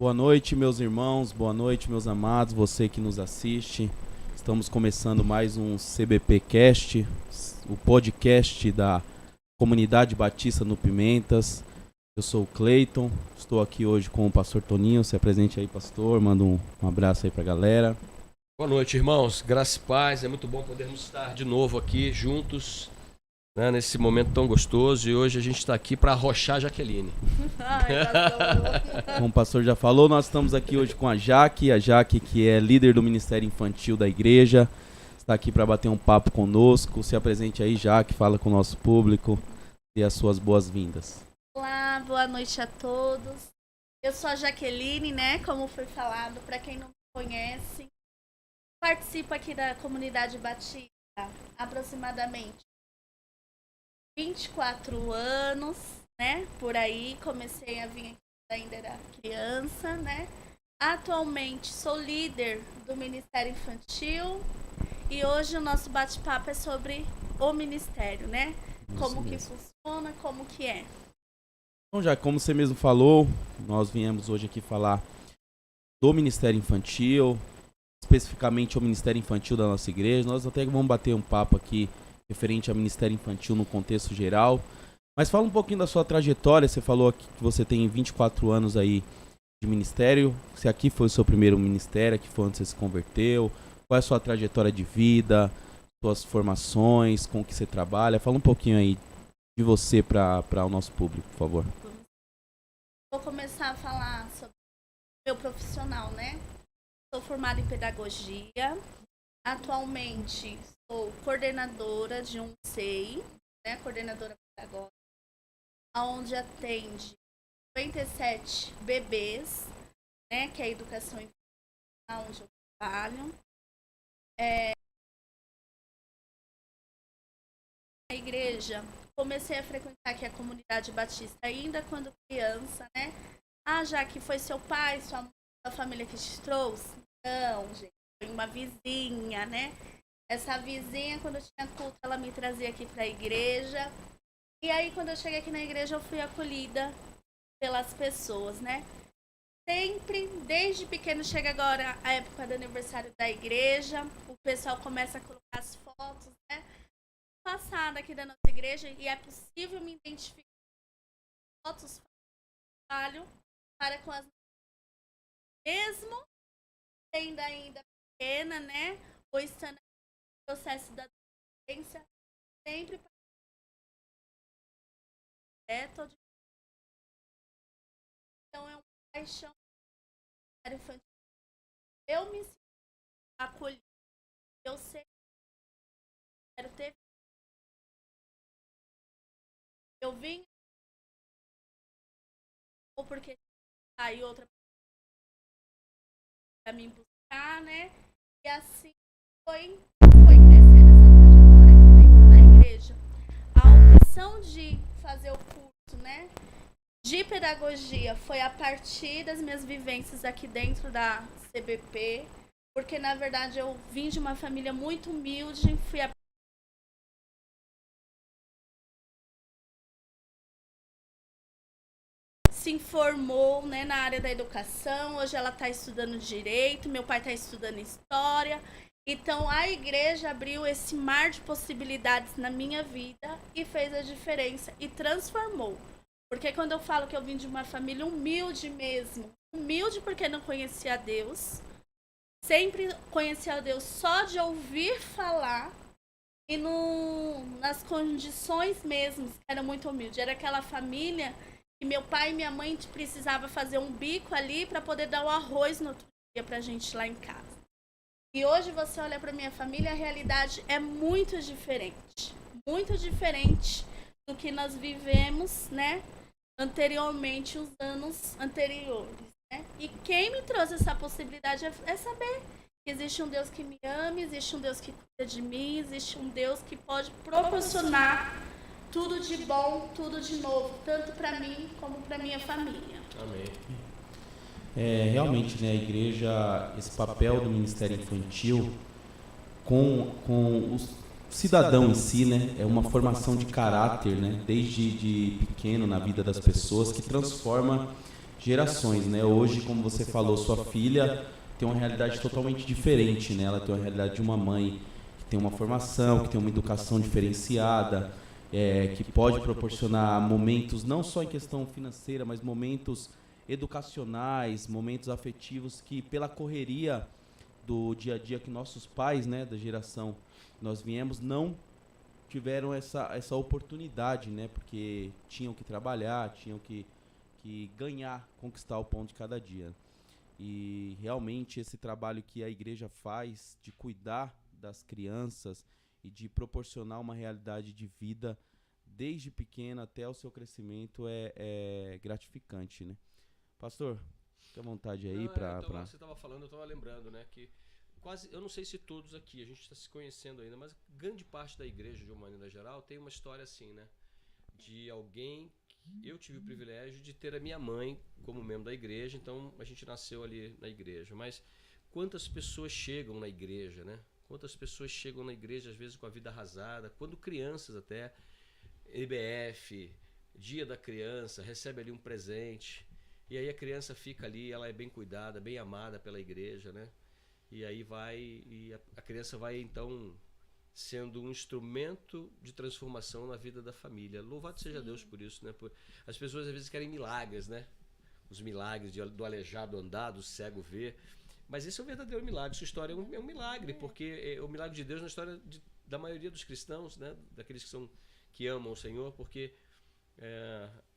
Boa noite, meus irmãos, boa noite, meus amados, você que nos assiste. Estamos começando mais um CBP Cast, o podcast da Comunidade Batista no Pimentas. Eu sou o Cleiton, estou aqui hoje com o pastor Toninho. Se apresente aí, pastor, manda um abraço aí pra galera. Boa noite, irmãos, graça e paz. É muito bom podermos estar de novo aqui juntos, né, nesse momento tão gostoso. E hoje a gente está aqui para arrochar a Jaqueline. Como o pastor já falou, nós estamos aqui hoje com a Jaque, que é líder do Ministério Infantil da igreja, está aqui para bater um papo conosco. Se apresente aí, Jaque, fala com o nosso público e as suas boas-vindas. Olá, boa noite a todos. Eu sou a Jaqueline, né, como foi falado, para quem não me conhece. Participo aqui da Comunidade Batista há aproximadamente 24 anos, né, por aí. Comecei a vir aqui, ainda era criança, né. Atualmente sou líder do Ministério Infantil e hoje o nosso bate-papo é sobre o Ministério, né, como que funciona, como que é. Então, já como você mesmo falou, nós viemos hoje aqui falar do Ministério Infantil, especificamente o Ministério Infantil da nossa igreja. Nós até vamos bater um papo aqui referente ao Ministério Infantil no contexto geral. Mas fala um pouquinho da sua trajetória. Você falou aqui que você tem 24 anos aí de ministério. Se aqui foi o seu primeiro ministério, aqui foi onde você se converteu. Qual é a sua trajetória de vida, suas formações, com o que você trabalha. Fala um pouquinho aí de você para o nosso público, por favor. Vou começar a falar sobre o meu profissional, né? Sou formada em pedagogia. Atualmente sou coordenadora de um SEI, né? Coordenadora pedagógica, onde atende 57 bebês, né? Que é a educação infantil, onde eu trabalho. Na igreja, comecei a frequentar aqui a Comunidade Batista ainda quando criança, né? Ah, já que foi seu pai, sua família que te trouxe? Não, gente, foi uma vizinha, né? Essa vizinha, quando eu tinha culto, ela me trazia aqui para a igreja. E aí, quando eu cheguei aqui na igreja, eu fui acolhida pelas pessoas, né? Sempre, desde pequeno, chega agora a época do aniversário da igreja, o pessoal começa a colocar as fotos, né? Passada aqui da nossa igreja, e é possível me identificar com fotos do trabalho para com as mesmo sendo ainda pequena, né, ou estando no processo da adolescência, sempre então é uma paixão infantil. Eu me sinto acolhida, eu sei que quero ter. Eu vim ou porque aí outra para me buscar, né? E assim foi crescendo essa trajetória aqui dentro da igreja. A opção de fazer o curso, né, de pedagogia foi a partir das minhas vivências aqui dentro da CBP, porque na verdade eu vim de uma família muito humilde, fui a se informou, né, na área da educação. Hoje ela está estudando direito, meu pai está estudando história. Então a igreja abriu esse mar de possibilidades na minha vida e fez a diferença e transformou. Porque quando eu falo que eu vim de uma família humilde mesmo, humilde porque não conhecia Deus, sempre conhecia Deus só de ouvir falar e nas condições mesmo, que era muito humilde. Era aquela família e meu pai e minha mãe precisava fazer um bico ali para poder dar o arroz no outro dia pra gente lá em casa. E hoje você olha para minha família, a realidade é muito diferente do que nós vivemos, né, anteriormente, os anos anteriores, né? E quem me trouxe essa possibilidade é saber que existe um Deus que me ama, existe um Deus que cuida de mim, existe um Deus que pode proporcionar tudo de bom, tudo de novo, tanto para mim como para minha família. Amém. Realmente, né, a igreja, esse papel do Ministério Infantil com o cidadão em si, né, é uma formação de caráter, né, desde pequeno na vida das pessoas, que transforma gerações, né? Hoje, como você falou, sua filha tem uma realidade totalmente diferente, né? Ela tem uma realidade de uma mãe que tem uma formação, que tem uma educação diferenciada, que pode proporcionar momentos não só em questão financeira, mas momentos educacionais, momentos afetivos que pela correria do dia a dia que nossos pais, né, da geração que nós viemos, não tiveram essa oportunidade, né? Porque tinham que trabalhar, tinham que ganhar, conquistar o pão de cada dia. E realmente esse trabalho que a igreja faz de cuidar das crianças e de proporcionar uma realidade de vida desde pequena até o seu crescimento é gratificante, né? Pastor, fique à vontade aí para... Você estava falando, eu estava lembrando, né, que quase, eu não sei se todos aqui, a gente está se conhecendo ainda, mas grande parte da igreja, de uma maneira geral, tem uma história assim, né? De alguém que eu tive o privilégio de ter a minha mãe como membro da igreja, então a gente nasceu ali na igreja. Mas quantas pessoas chegam na igreja, né? Quantas pessoas chegam na igreja, às vezes com a vida arrasada, quando crianças até, EBF, Dia da Criança, recebe ali um presente, e aí a criança fica ali, ela é bem cuidada, bem amada pela igreja, né? E aí a criança vai então sendo um instrumento de transformação na vida da família. Louvado seja Deus por isso, né? As pessoas às vezes querem milagres, né? Os milagres do aleijado andar, do cego ver. Mas esse é o verdadeiro milagre. Sua história é um milagre, porque é o milagre de Deus na história da maioria dos cristãos, né? Daqueles que amam o Senhor, porque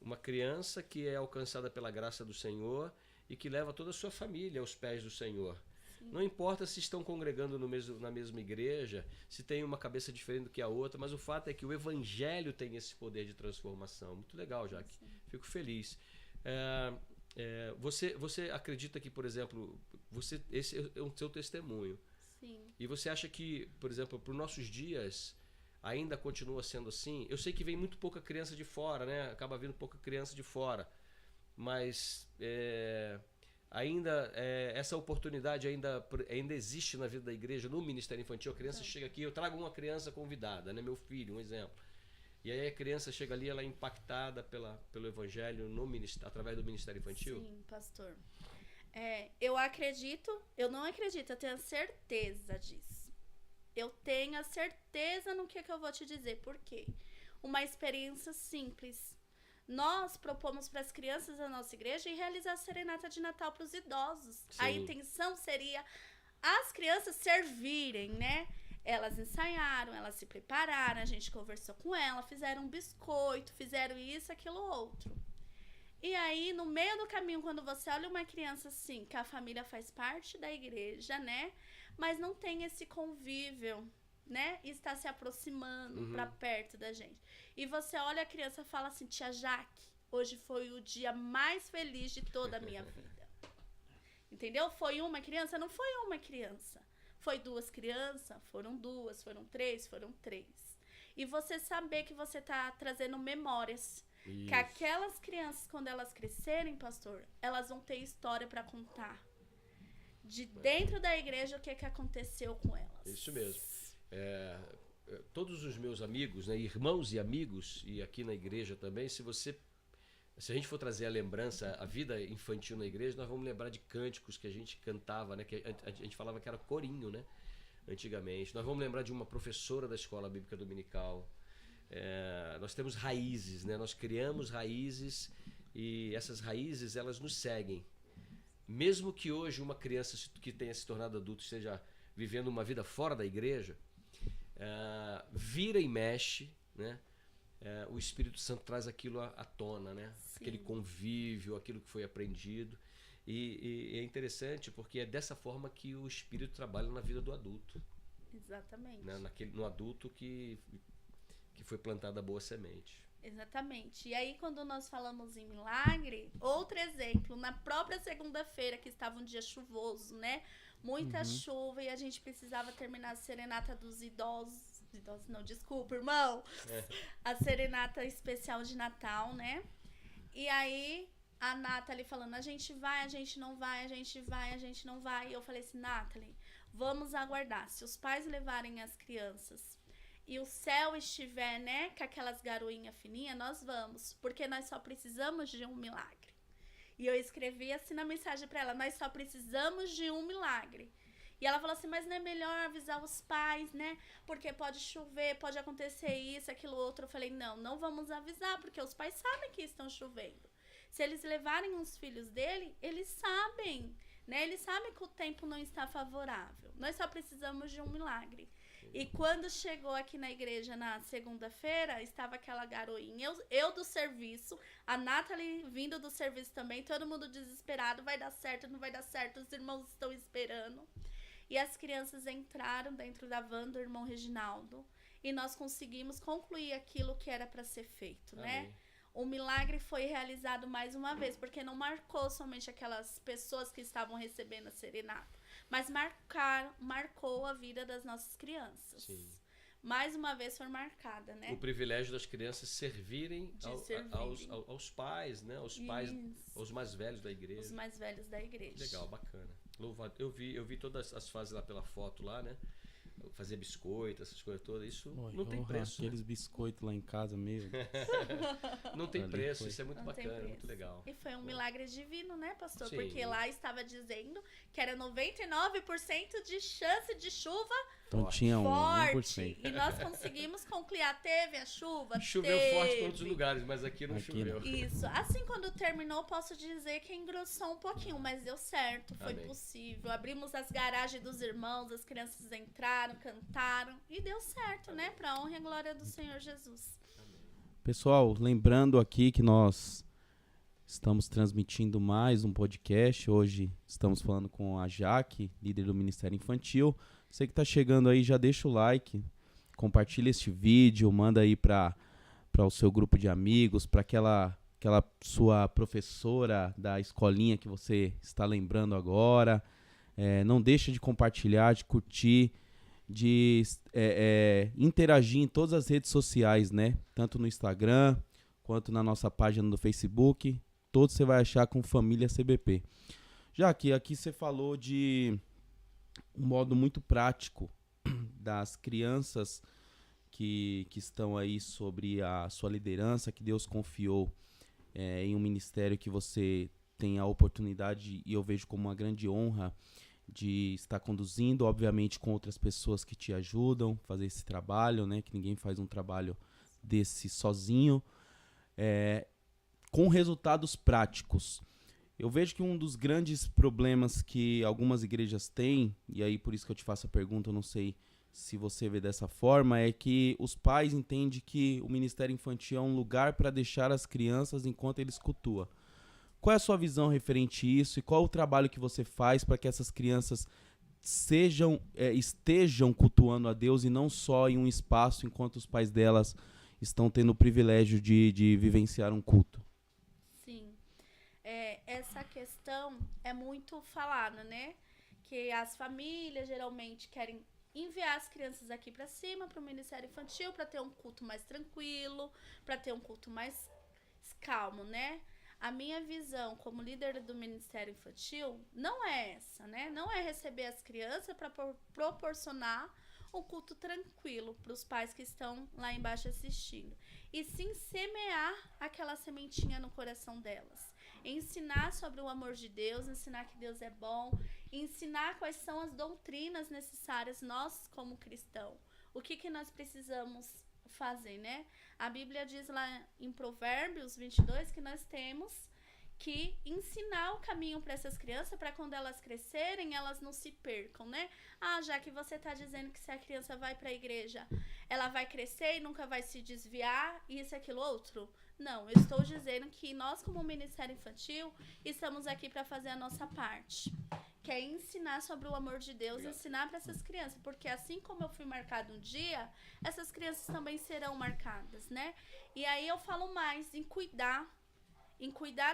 uma criança que é alcançada pela graça do Senhor e que leva toda a sua família aos pés do Senhor. Não importa se estão congregando na mesma igreja, se tem uma cabeça diferente do que a outra, mas o fato é que o Evangelho tem esse poder de transformação. Muito legal, Jaque. Fico feliz. Você acredita que, por exemplo, esse é o seu testemunho. Sim. E você acha que, por exemplo, para os nossos dias, ainda continua sendo assim? Eu sei que vem muito pouca criança de fora, né? Acaba vindo pouca criança de fora. Mas... ainda essa oportunidade ainda existe na vida da igreja, no Ministério Infantil. A criança chega aqui, eu trago uma criança convidada, né, meu filho, um exemplo. E aí a criança chega ali, ela é impactada pelo Evangelho através do Ministério Infantil? Sim, pastor. Eu não acredito, eu tenho a certeza disso. Eu tenho a certeza no que eu vou te dizer. Por quê? Uma experiência simples. Nós propomos para as crianças da nossa igreja realizar a serenata de Natal para os idosos. Sim. A intenção seria as crianças servirem, né? Elas ensaiaram, elas se prepararam, a gente conversou com ela, fizeram um biscoito, fizeram isso, aquilo, outro. E aí, no meio do caminho, quando você olha uma criança assim, que a família faz parte da igreja, né? Mas não tem esse convívio, né? E está se aproximando para perto da gente. E você olha a criança e fala assim: tia Jaque, hoje foi o dia mais feliz de toda a minha vida. Entendeu? Foi uma criança? Não foi uma criança. Foi duas crianças? Foram duas, foram três. E você saber que você tá trazendo memórias. Isso. Que aquelas crianças, quando elas crescerem, pastor, elas vão ter história para contar. De dentro da igreja, o que aconteceu com elas. Isso mesmo. Todos os meus amigos, né, irmãos e amigos, e aqui na igreja também, se a gente for trazer a lembrança, a vida infantil na igreja, nós vamos lembrar de cânticos que a gente cantava, né, que a gente falava que era corinho, né, antigamente. Nós vamos lembrar de uma professora da escola bíblica dominical. Nós temos raízes, né, nós criamos raízes e essas raízes, elas nos seguem. Mesmo que hoje uma criança que tenha se tornado adulto esteja vivendo uma vida fora da igreja, vira e mexe, né? O Espírito Santo traz aquilo à tona, né? Sim. Aquele convívio, aquilo que foi aprendido. E é interessante porque é dessa forma que o Espírito trabalha na vida do adulto. Exatamente. Né? No adulto que foi plantada a boa semente. Exatamente. E aí, quando nós falamos em milagre, outro exemplo, na própria segunda-feira, que estava um dia chuvoso, né? Muita chuva e a gente precisava terminar a serenata dos idosos. Idosos não, desculpa, irmão. A serenata especial de Natal, né? E aí, a Nathalie falando, a gente vai, a gente não vai, a gente vai, a gente não vai. E eu falei assim, Nathalie, vamos aguardar. Se os pais levarem as crianças e o céu estiver, né, com aquelas garoinhas fininhas, nós vamos. Porque nós só precisamos de um milagre. E eu escrevi assim na mensagem pra ela: nós só precisamos de um milagre. E ela falou assim: mas não é melhor avisar os pais, né? Porque pode chover, pode acontecer isso, aquilo, outro. Eu falei: não vamos avisar, porque os pais sabem que estão chovendo. Se eles levarem os filhos dele, eles sabem, né? Eles sabem que o tempo não está favorável. Nós só precisamos de um milagre. E quando chegou aqui na igreja na segunda-feira, estava aquela garoinha, eu do serviço, a Nathalie vindo do serviço também, todo mundo desesperado, vai dar certo, não vai dar certo, os irmãos estão esperando. E as crianças entraram dentro da van do irmão Reginaldo e nós conseguimos concluir aquilo que era para ser feito, né? Amém. O milagre foi realizado mais uma vez, porque não marcou somente aquelas pessoas que estavam recebendo a serenata, mas marcou a vida das nossas crianças. Sim. Mais uma vez foi marcada, né? O privilégio das crianças servirem servirem. aos pais, né? Aos pais, aos mais velhos da igreja. Os mais velhos da igreja. Legal, bacana. Louvado. Eu vi todas as fases lá pela foto lá, né? Fazer biscoito, essas coisas todas, isso não tem preço. Aqueles biscoitos lá em casa mesmo. Não tem Ali preço, foi. isso é muito Não bacana, tem muito preço. legal. E foi um milagre divino, né, pastor? Sim. Porque lá estava dizendo que era 99% de chance de chuva Então Forte. tinha forte. 1%. E nós conseguimos concluir. Teve a chuva? Choveu teve. forte em outros lugares, mas aqui não Aqui choveu. Isso. Assim, quando terminou, posso dizer que engrossou um pouquinho, mas deu certo, foi Amém. possível. Abrimos as garagens dos irmãos, as crianças entraram, cantaram e deu certo, né? Pra honra e glória do Senhor Jesus. Pessoal, lembrando aqui que nós estamos transmitindo mais um podcast. Hoje estamos falando com a Jaque, líder do Ministério Infantil. Você que está chegando aí, já deixa o like, compartilha este vídeo, manda aí para o seu grupo de amigos, para aquela sua professora da escolinha que você está lembrando agora. Não deixa de compartilhar, de curtir, de interagir em todas as redes sociais, né? Tanto no Instagram, quanto na nossa página do Facebook. Todos você vai achar com Família CBP. Já que aqui você falou de um modo muito prático das crianças que estão aí sobre a sua liderança, que Deus confiou em um ministério que você tem a oportunidade, e eu vejo como uma grande honra, de estar conduzindo, obviamente com outras pessoas que te ajudam a fazer esse trabalho, né? Que ninguém faz um trabalho desse sozinho, com resultados práticos. Eu vejo que um dos grandes problemas que algumas igrejas têm, e aí por isso que eu te faço a pergunta, eu não sei se você vê dessa forma, é que os pais entendem que o Ministério Infantil é um lugar para deixar as crianças enquanto eles cultuam. Qual é a sua visão referente a isso e qual é o trabalho que você faz para que essas crianças estejam cultuando a Deus e não só em um espaço enquanto os pais delas estão tendo o privilégio de vivenciar um culto? Sim. Essa questão é muito falada, né? Que as famílias geralmente querem enviar as crianças aqui para cima, para o Ministério Infantil, para ter um culto mais tranquilo, para ter um culto mais calmo, né? A minha visão como líder do Ministério Infantil não é essa, né? Não é receber as crianças para proporcionar um culto tranquilo para os pais que estão lá embaixo assistindo. E sim semear aquela sementinha no coração delas. Ensinar sobre o amor de Deus, ensinar que Deus é bom, ensinar quais são as doutrinas necessárias, nós como cristãos. O que nós precisamos fazer, né? A Bíblia diz lá em Provérbios 22 que nós temos que ensinar o caminho para essas crianças, para quando elas crescerem, elas não se percam, né? Já que você está dizendo que se a criança vai para a igreja, ela vai crescer e nunca vai se desviar, isso, aquilo, outro. Não, eu estou dizendo que nós, como Ministério Infantil, estamos aqui para fazer a nossa parte, que é ensinar sobre o amor de Deus, ensinar para essas crianças, porque assim como eu fui marcado um dia, essas crianças também serão marcadas, né? E aí eu falo mais em cuidar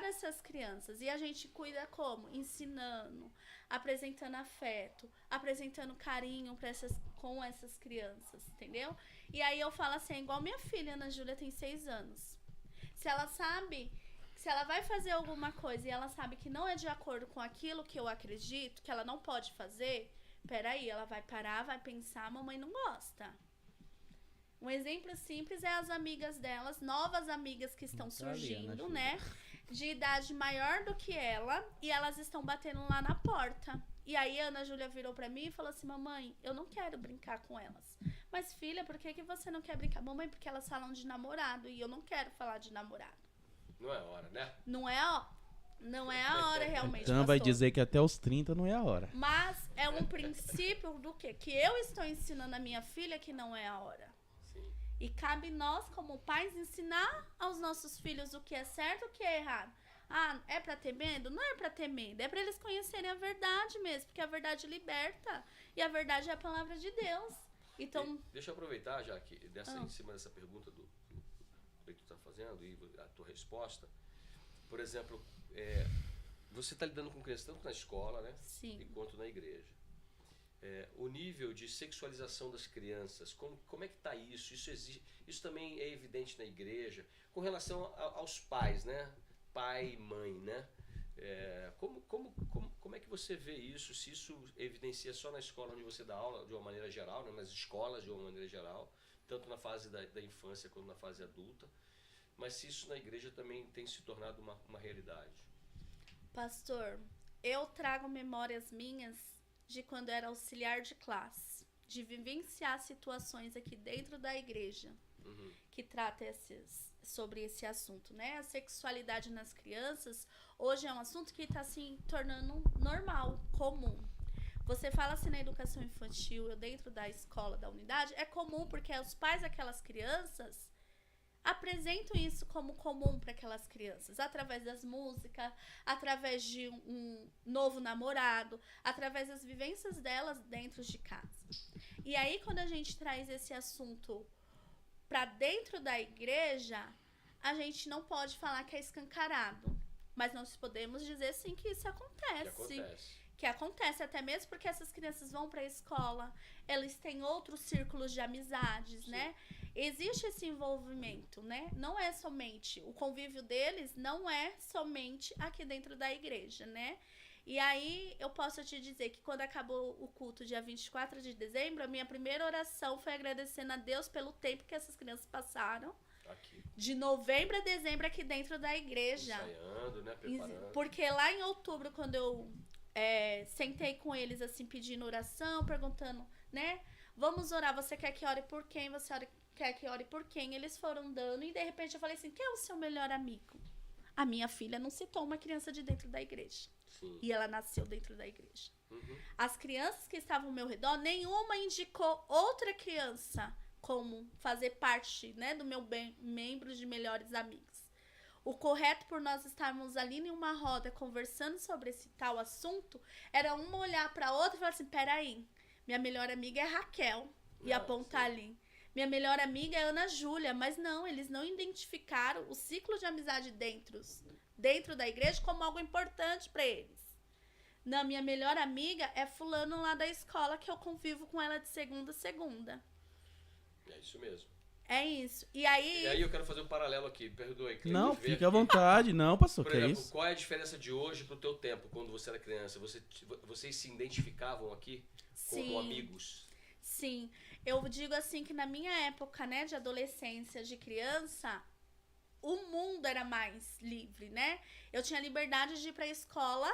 dessas crianças. E a gente cuida como? Ensinando, apresentando afeto, apresentando carinho com essas crianças, entendeu? E aí eu falo assim, igual minha filha, Ana Júlia, tem 6 anos. Se ela sabe, se ela vai fazer alguma coisa e ela sabe que não é de acordo com aquilo que eu acredito, que ela não pode fazer, peraí, ela vai parar, vai pensar, mamãe não gosta. Um exemplo simples é as amigas delas, novas amigas que estão surgindo, né? de idade maior do que ela e elas estão batendo lá na porta. E aí a Ana Júlia virou pra mim e falou assim: mamãe, eu não quero brincar com elas. Mas filha, por que você não quer brincar? Mamãe, porque elas falam de namorado e eu não quero falar de namorado. Não é hora, né? Não é a hora realmente, Então vai pastor. dizer que até os 30 não é a hora. Mas é um princípio do quê? Que eu estou ensinando a minha filha que não é a hora. Sim. E cabe nós, como pais, ensinar aos nossos filhos o que é certo e o que é errado. Ah, é pra ter medo? Não é pra ter medo. É pra eles conhecerem a verdade mesmo. Porque a verdade liberta. E a verdade é a palavra de Deus. Então... Deixa eu aproveitar, já que em cima dessa pergunta do que tu tá fazendo e a tua resposta. Por exemplo, você está lidando com crianças tanto na escola, né? Sim. Quanto na igreja. O nível de sexualização das crianças, como é que está isso? Isso também é evidente na igreja. Com relação aos pais, né? Pai e mãe, né? Como é que você vê isso? Se isso evidencia só na escola onde você dá aula, de uma maneira geral, né? Nas escolas de uma maneira geral, tanto na fase da infância quanto na fase adulta, mas se isso na igreja também tem se tornado uma realidade. Pastor, eu trago memórias minhas de quando eu era auxiliar de classe, de vivenciar situações aqui dentro da igreja, que trata sobre esse assunto, né? A sexualidade nas crianças hoje é um assunto que está se tornando normal, comum. Você fala assim na educação infantil, eu dentro da escola, da unidade, é comum porque os pais daquelas crianças apresentam isso como comum para aquelas crianças, através das músicas, através de um novo namorado, através das vivências delas dentro de casa. E aí, quando a gente traz esse assunto para dentro da igreja, a gente não pode falar que é escancarado, mas nós podemos dizer sim que isso acontece. Que acontece até mesmo porque essas crianças vão para a escola, eles têm outros círculos de amizades, né? Existe esse envolvimento, né? Não é somente, o convívio deles não é somente aqui dentro da igreja, né? E aí eu posso te dizer que quando acabou o culto dia 24 de dezembro, a minha primeira oração foi agradecendo a Deus pelo tempo que essas crianças passaram. Aqui. De novembro a dezembro aqui dentro da igreja. Ensaiando, né? Preparando. Porque lá em outubro, quando eu sentei com eles assim, pedindo oração, perguntando, né? Vamos orar, você quer que ore por quem? Quer que ore por quem? Eles foram dando e de repente eu falei assim, quem é o seu melhor amigo? A minha filha não citou uma criança de dentro da igreja. Sim. E ela nasceu dentro da igreja. As crianças que estavam ao meu redor, nenhuma indicou outra criança como fazer parte, né, do meu membro de melhores amigos. O correto por nós estarmos ali em uma roda conversando sobre esse tal assunto era uma olhar para outra e falar assim, peraí, minha melhor amiga é Raquel e apontar ali. Minha melhor amiga é Ana Júlia, mas não, eles não identificaram o ciclo de amizade dentro da igreja como algo importante para eles. Não, minha melhor amiga é fulano lá da escola que eu convivo com ela de segunda a segunda. É isso mesmo. É isso. E aí eu quero fazer um paralelo aqui, perdoe. Não, fica à vontade, não, pastor, por que exemplo, é isso? qual é a diferença de hoje pro teu tempo, quando você era criança? Vocês se identificavam aqui como amigos? Sim, eu digo assim que na minha época, né, de adolescência, de criança, o mundo era mais livre, né? Eu tinha liberdade de ir pra escola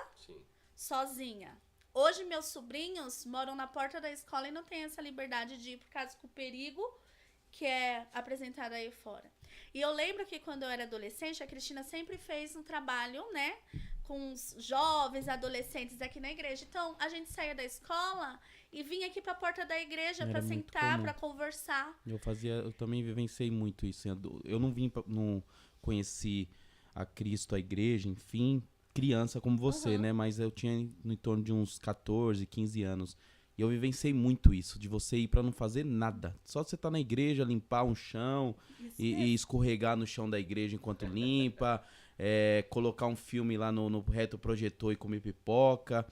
sozinha. Hoje meus sobrinhos moram na porta da escola e não têm essa liberdade de ir por causa do perigo que é apresentado aí fora. E eu lembro que quando eu era adolescente, a Cristina sempre fez um trabalho, né, com os jovens, adolescentes aqui na igreja. Então, a gente saía da escola e vinha aqui pra porta da igreja para sentar, para conversar. Eu também vivenciei muito isso. Eu não conheci a Cristo, a igreja, enfim, criança como você, né? Mas eu tinha em torno de uns 14, 15 anos. E eu vivenciei muito isso, de você ir pra não fazer nada. Só você tá na igreja, limpar um chão e escorregar no chão da igreja enquanto limpa, colocar um filme lá no retroprojetor e comer pipoca.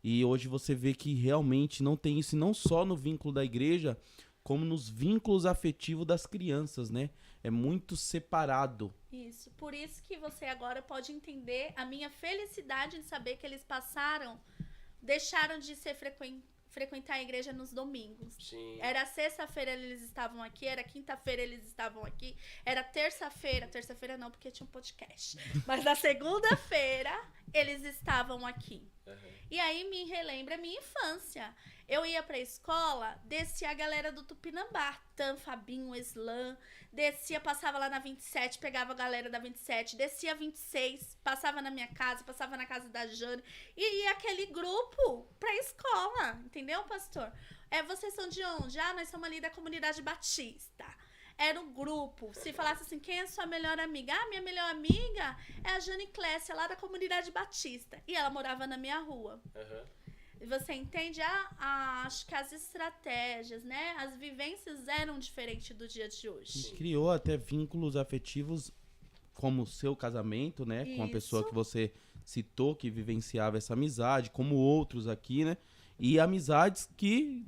E hoje você vê que realmente não tem isso, e não só no vínculo da igreja, como nos vínculos afetivos das crianças, né? É muito separado. Isso, por isso que você agora pode entender a minha felicidade de saber que eles deixaram de ser frequentar a igreja nos domingos. Sim. Era sexta-feira eles estavam aqui, era quinta-feira eles estavam aqui, era terça-feira não, porque tinha um podcast. Mas na segunda-feira eles estavam aqui. Uhum. E aí me relembra a minha infância. Eu ia pra escola, descia a galera do Tupinambá, Tan, Fabinho, Eslan, descia, passava lá na 27, pegava a galera da 27, descia a 26, passava na minha casa, passava na casa da Jane, e ia aquele grupo pra escola, entendeu, pastor? Vocês são de onde? Nós somos ali da comunidade batista. Era um grupo. Se falasse assim, quem é sua melhor amiga? Minha melhor amiga é a Jane Clécia, lá da comunidade batista. E ela morava na minha rua. Uhum. E você entende? Acho que as estratégias, né? As vivências eram diferentes do dia de hoje. E criou até vínculos afetivos, como o seu casamento, né? Com a pessoa que você citou, que vivenciava essa amizade, como outros aqui, né? E amizades que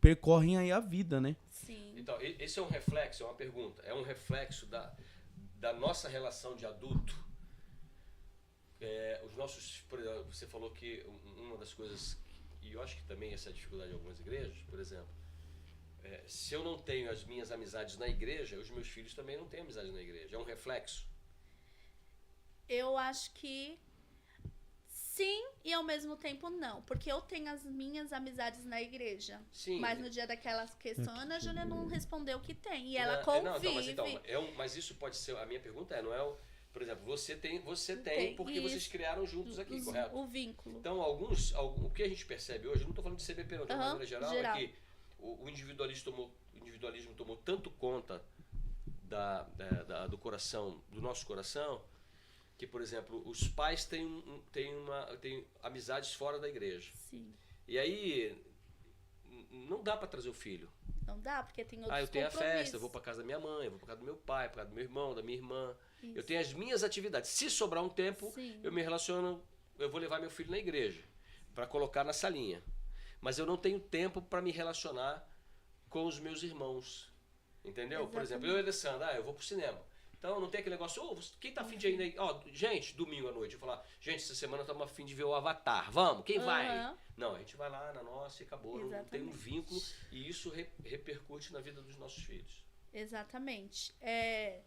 percorrem aí a vida, né? Sim. Então, esse é um reflexo, é uma pergunta, é um reflexo da nossa relação de adulto. Os nossos, por exemplo, você falou que uma das coisas, e eu acho que também essa é a dificuldade de algumas igrejas, por exemplo, se eu não tenho as minhas amizades na igreja, os meus filhos também não têm amizade na igreja. É um reflexo? Eu acho que sim e ao mesmo tempo não. Porque eu tenho as minhas amizades na igreja. Sim. Mas no dia daquelas questões, a Júlia não respondeu o que tem. E ela Não, convive. mas isso pode ser, a minha pergunta não é por exemplo, você tem porque isso. vocês criaram juntos aqui, correto? O vínculo. Então, o que a gente percebe hoje, não estou falando de CBP não, de uma maneira geral, é que o individualismo tomou tanto conta do coração, do nosso coração, que, por exemplo, os pais têm amizades fora da igreja. Sim. E aí, não dá para trazer o filho. Não dá, porque tem outros eu tenho a compromissos. festa, eu vou para casa da minha mãe, eu vou para casa do meu pai, para casa do meu irmão, da minha irmã. Isso. Eu tenho as minhas atividades. Se sobrar um tempo, Sim. eu me relaciono, eu vou levar meu filho na igreja para colocar na salinha. Mas eu não tenho tempo para me relacionar com os meus irmãos. Entendeu? Exatamente. Por exemplo, eu e a Alessandra, eu vou pro cinema. Então não tem aquele negócio, quem tá afim de ir aí? Gente, domingo à noite, eu falar, gente, essa semana estamos afim de ver o Avatar. Vamos, quem vai? Não, a gente vai lá na nossa e acabou. Não tem um vínculo e isso repercute na vida dos nossos filhos. Exatamente. É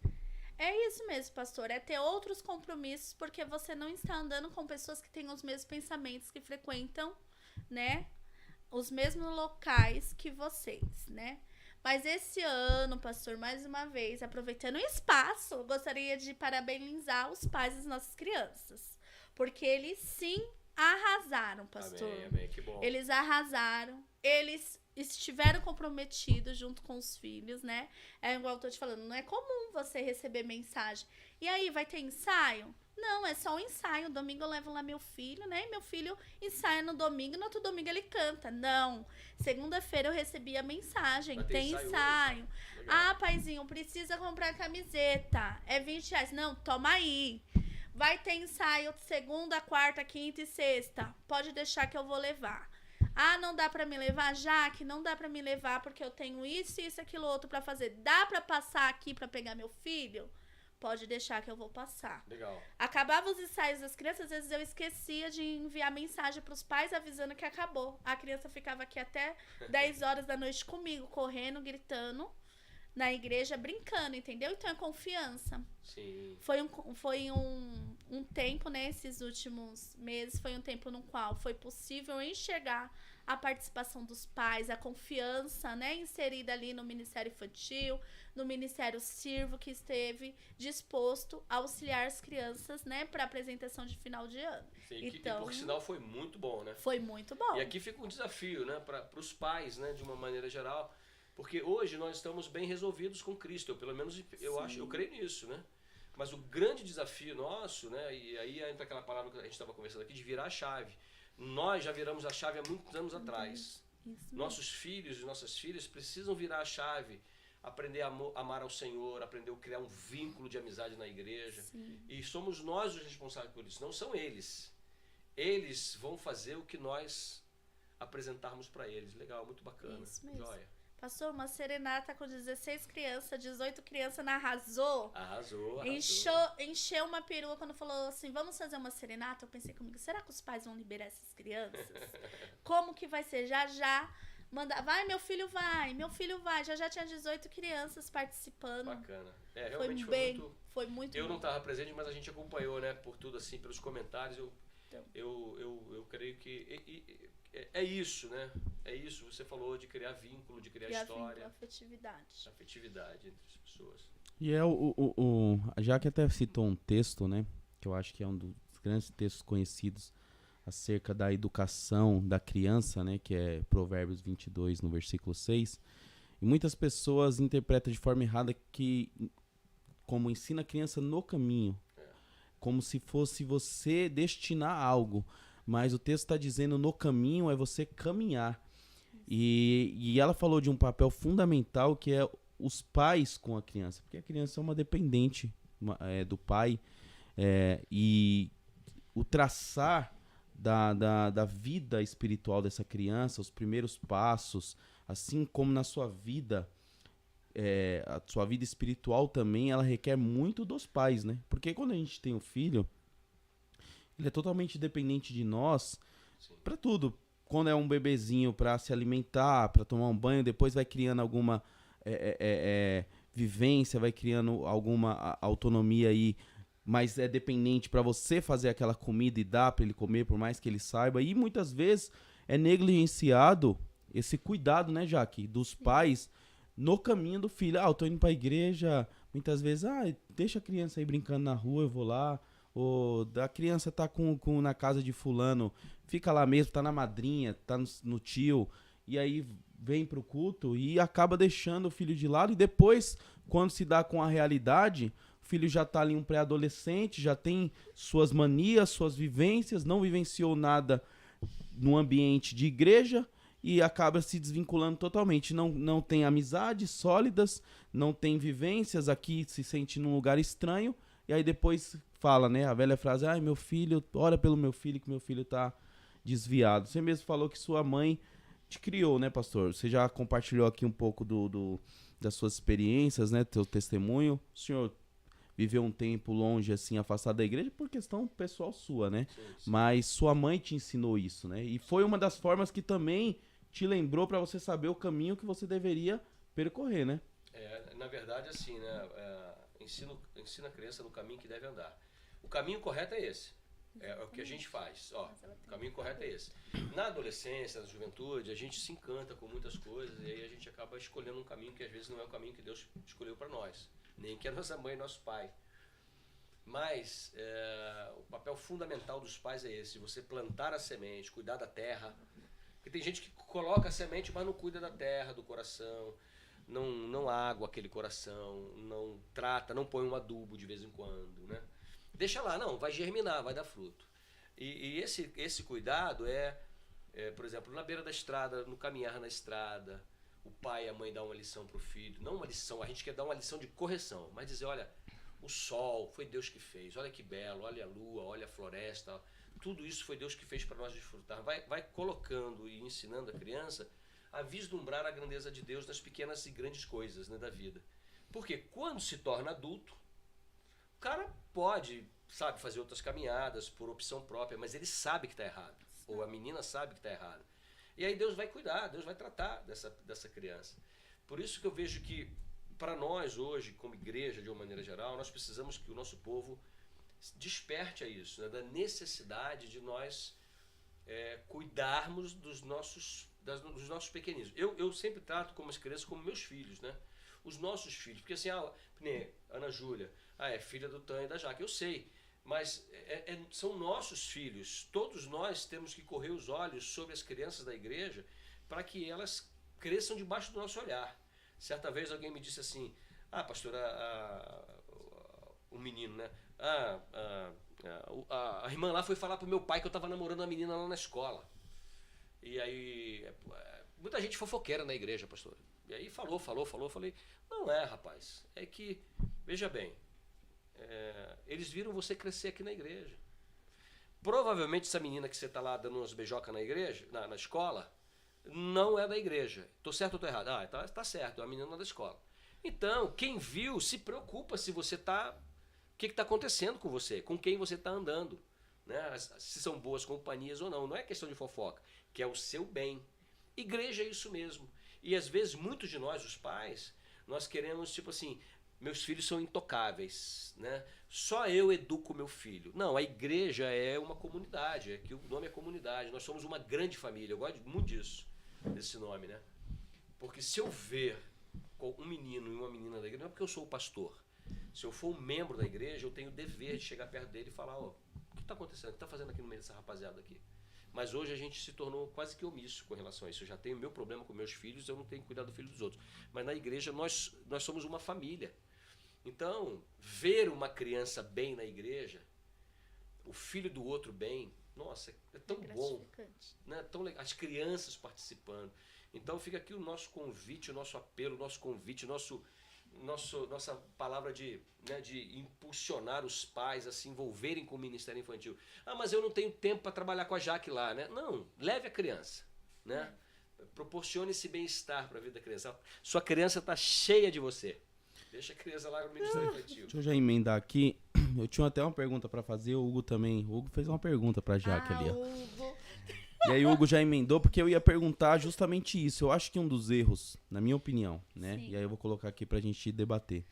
isso mesmo, pastor. É ter outros compromissos, porque você não está andando com pessoas que têm os mesmos pensamentos, que frequentam, né, os mesmos locais que vocês, né? Mas esse ano, pastor, mais uma vez, aproveitando o espaço, eu gostaria de parabenizar os pais das nossas crianças. Porque eles sim arrasaram, pastor. Amém, que bom. Eles arrasaram, eles estiveram comprometidos junto com os filhos, né? É igual eu tô te falando, não é comum você receber mensagem. E aí, vai ter ensaio? Não, é só um ensaio. Domingo eu levo lá meu filho, né? E meu filho ensaia no domingo, no outro domingo ele canta. Não. Segunda-feira eu recebi a mensagem. Tem ensaio. Paizinho, precisa comprar camiseta. É R$20. Não, toma aí. Vai ter ensaio segunda, quarta, quinta e sexta. Pode deixar que eu vou levar. Não dá pra me levar, Jaque? Não dá pra me levar porque eu tenho isso, aquilo, outro pra fazer. Dá pra passar aqui pra pegar meu filho? Pode deixar que eu vou passar. Legal. Acabava os ensaios das crianças, às vezes eu esquecia de enviar mensagem pros pais avisando que acabou. A criança ficava aqui até 10 horas da noite comigo, correndo, gritando, na igreja, brincando, entendeu? Então é confiança. Sim. Foi um tempo, né, esses últimos meses, foi um tempo no qual foi possível enxergar a participação dos pais, a confiança, né, inserida ali no Ministério Infantil, no Ministério Sirvo, que esteve disposto a auxiliar as crianças, né, para apresentação de final de ano. Sim, então, e por sinal foi muito bom, né? Foi muito bom. E aqui fica um desafio, né, para os pais, né, de uma maneira geral, porque hoje nós estamos bem resolvidos com Cristo, pelo menos eu creio nisso, né? Mas o grande desafio nosso, né, e aí entra aquela palavra que a gente estava conversando aqui, de virar a chave. Nós já viramos a chave há muitos anos atrás. Nossos filhos e nossas filhas precisam virar a chave, aprender a amar ao Senhor, aprender a criar um vínculo de amizade na igreja. Sim. E somos nós os responsáveis por isso, não são eles. Eles vão fazer o que nós apresentarmos para eles. Legal, muito bacana. Isso mesmo. Joia. Passou uma serenata com 16 crianças, 18 crianças, arrasou. Arrasou. Encheu uma perua quando falou assim, vamos fazer uma serenata. Eu pensei comigo, será que os pais vão liberar essas crianças? Como que vai ser? Já. Vai, meu filho vai. Já tinha 18 crianças participando. Bacana. Realmente foi muito Eu não estava presente, mas a gente acompanhou, né? Por tudo assim, pelos comentários. Eu creio que é isso, né? É isso, você falou de criar vínculo, de criar história. Afetividade. Afetividade entre as pessoas. E já que até citou um texto, né? Que eu acho que é um dos grandes textos conhecidos acerca da educação da criança, né? Que é Provérbios 22, no versículo 6. E muitas pessoas interpretam de forma errada como ensina a criança no caminho. Como se fosse você destinar algo. Mas o texto está dizendo no caminho é você caminhar. E ela falou de um papel fundamental que é os pais com a criança. Porque a criança é uma dependente do pai. E o traçar da vida espiritual dessa criança, os primeiros passos, assim como na sua vida, a sua vida espiritual também, ela requer muito dos pais, né? Porque quando a gente tem um filho, ele é totalmente dependente de nós para tudo. Quando é um bebezinho, para se alimentar, para tomar um banho, depois vai criando alguma vivência, vai criando alguma autonomia aí, mas é dependente para você fazer aquela comida e dar para ele comer, por mais que ele saiba. E muitas vezes é negligenciado esse cuidado, né, Jaque, dos pais no caminho do filho. Eu tô indo pra igreja, muitas vezes, deixa a criança aí brincando na rua, eu vou lá. Ou a criança tá na casa de fulano, fica lá mesmo, tá na madrinha, tá no tio, e aí vem pro culto e acaba deixando o filho de lado. E depois, quando se dá com a realidade, o filho já tá ali um pré-adolescente, já tem suas manias, suas vivências, não vivenciou nada no ambiente de igreja e acaba se desvinculando totalmente. Não tem amizades sólidas, não tem vivências, aqui se sente num lugar estranho, e aí depois fala, né, a velha frase, meu filho, ora pelo meu filho, que meu filho tá desviado. Você mesmo falou que sua mãe te criou, né, pastor? Você já compartilhou aqui um pouco das suas experiências, né, teu testemunho. O senhor viveu um tempo longe, assim, afastado da igreja por questão pessoal sua, né? Sim. Mas sua mãe te ensinou isso, né? E foi uma das formas que também te lembrou para você saber o caminho que você deveria percorrer, né? Na verdade, assim, né? Ensina a criança no caminho que deve andar. O caminho correto é esse. É o que a gente faz. O caminho correto é esse. Na adolescência, na juventude, a gente se encanta com muitas coisas e aí a gente acaba escolhendo um caminho que às vezes não é o caminho que Deus escolheu para nós, nem que a nossa mãe e nosso pai. Mas o papel fundamental dos pais é esse: você plantar a semente, cuidar da terra. Porque tem gente que coloca a semente, mas não cuida da terra, do coração, não água aquele coração, não trata, não põe um adubo de vez em quando, né? Deixa lá, não, vai germinar, vai dar fruto. E esse cuidado por exemplo, na beira da estrada, no caminhar na estrada, o pai e a mãe dão uma lição para o filho, não uma lição, a gente quer dar uma lição de correção, mas dizer, olha, o sol foi Deus que fez, olha que belo, olha a lua, olha a floresta, tudo isso foi Deus que fez para nós desfrutar. Vai colocando e ensinando a criança a vislumbrar a grandeza de Deus nas pequenas e grandes coisas, né, da vida. Porque quando se torna adulto, o cara pode, fazer outras caminhadas por opção própria, mas ele sabe que está errado, ou a menina sabe que está errado. E aí Deus vai cuidar, Deus vai tratar dessa criança. Por isso que eu vejo que, para nós hoje, como igreja de uma maneira geral, nós precisamos que o nosso povo desperte a isso, né, da necessidade de nós cuidarmos dos nossos pequeninos. Eu sempre trato como as crianças como meus filhos, né? Os nossos filhos, porque assim, Ana Júlia, é filha do Tan e da Jaque, eu sei, mas são nossos filhos. Todos nós temos que correr os olhos sobre as crianças da igreja para que elas cresçam debaixo do nosso olhar. Certa vez alguém me disse assim, pastor, um menino, né? A irmã lá foi falar pro meu pai que eu estava namorando uma menina lá na escola. E aí, muita gente fofoqueira na igreja, pastor. E aí falou, falei, não rapaz, é que, veja bem, eles viram você crescer aqui na igreja. Provavelmente essa menina que você está lá dando umas beijocas na igreja, na escola, não é da igreja. Tô certo ou tô errado? Ah, tá certo, é a menina da escola. Então, quem viu se preocupa se você tá... O que está acontecendo com você? Com quem você está andando? Né? Se são boas companhias ou não. Não é questão de fofoca, que é o seu bem. Igreja é isso mesmo. E às vezes, muitos de nós, os pais, nós queremos, tipo assim, meus filhos são intocáveis, né? Só eu educo meu filho. Não, a igreja é uma comunidade, é que o nome é comunidade. Nós somos uma grande família. Eu gosto muito disso, desse nome, né? Porque se eu ver um menino e uma menina da igreja, não é porque eu sou o pastor. Se eu for um membro da igreja, eu tenho o dever de chegar perto dele e falar, ó, o que está acontecendo? O que está fazendo aqui no meio dessa rapaziada aqui? Mas hoje a gente se tornou quase que omisso com relação a isso. Eu já tenho meu problema com meus filhos, eu não tenho que cuidar do filho dos outros. Mas na igreja nós somos uma família. Então, ver uma criança bem na igreja, o filho do outro bem, nossa, é tão bom. Né? Tão legal. As crianças participando. Então fica aqui o nosso convite, o nosso apelo, o nosso convite, nossa palavra de impulsionar os pais a se envolverem com o Ministério Infantil. Ah, mas eu não tenho tempo para trabalhar com a Jaque lá, né? Não, leve a criança, né? Proporcione esse bem-estar para a vida da criança. Sua criança está cheia de você. Deixa a criança lá no Ministério Infantil. Deixa eu já emendar aqui. Eu tinha até uma pergunta para fazer, o Hugo também. O Hugo fez uma pergunta para a Jaque ali, ó. Hugo. E aí o Hugo já emendou, porque eu ia perguntar justamente isso. Eu acho que um dos erros, na minha opinião, né? Sim. E aí eu vou colocar aqui pra gente debater.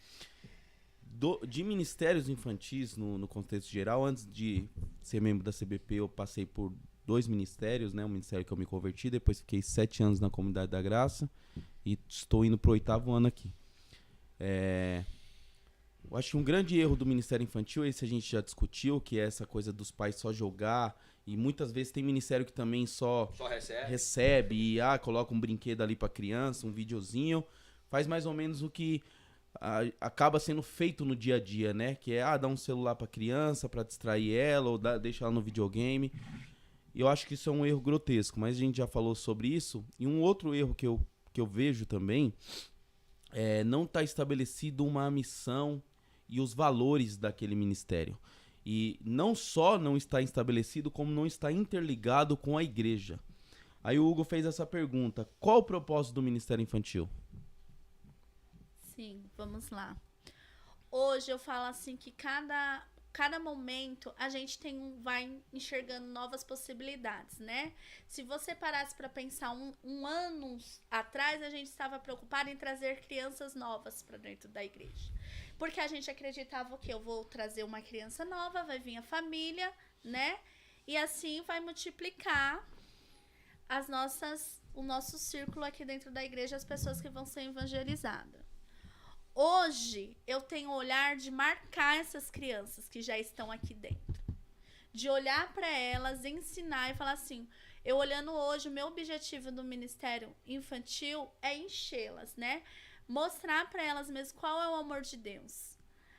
De ministérios infantis, no contexto geral, antes de ser membro da CBP, eu passei por 2 ministérios, né? Um ministério que eu me converti, depois fiquei 7 anos na Comunidade da Graça e estou indo pro 8º ano aqui. Eu acho que um grande erro do Ministério Infantil, esse a gente já discutiu, que é essa coisa dos pais só jogar, e muitas vezes tem ministério que também só recebe e coloca um brinquedo ali pra criança, um videozinho, faz mais ou menos o que acaba sendo feito no dia a dia, né? Que é dar um celular pra criança pra distrair ela, ou deixar ela no videogame. E eu acho que isso é um erro grotesco, mas a gente já falou sobre isso. E um outro erro que eu vejo também é não estar estabelecido uma missão e os valores daquele ministério. E não só não está estabelecido, como não está interligado com a igreja. Aí o Hugo fez essa pergunta: qual o propósito do Ministério Infantil? Sim, vamos lá. Hoje eu falo assim que cada momento a gente vai enxergando novas possibilidades, né? Se você parasse para pensar um ano atrás, a gente estava preocupado em trazer crianças novas para dentro da igreja. Porque a gente acreditava que eu vou trazer uma criança nova, vai vir a família, né? E assim vai multiplicar o nosso círculo aqui dentro da igreja, as pessoas que vão ser evangelizadas. Hoje, eu tenho o olhar de marcar essas crianças que já estão aqui dentro. De olhar para elas, ensinar e falar assim, eu olhando hoje, o meu objetivo do Ministério Infantil é enchê-las, né? Mostrar para elas mesmo qual é o amor de Deus.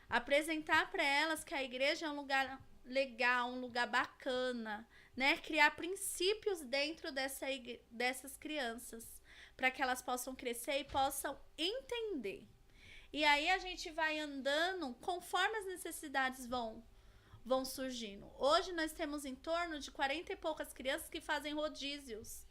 Apresentar para elas que a igreja é um lugar legal, um lugar bacana, né? Criar princípios dentro dessas crianças, para que elas possam crescer e possam entender. E aí a gente vai andando conforme as necessidades vão surgindo. Hoje nós temos em torno de 40 e poucas crianças que fazem rodízios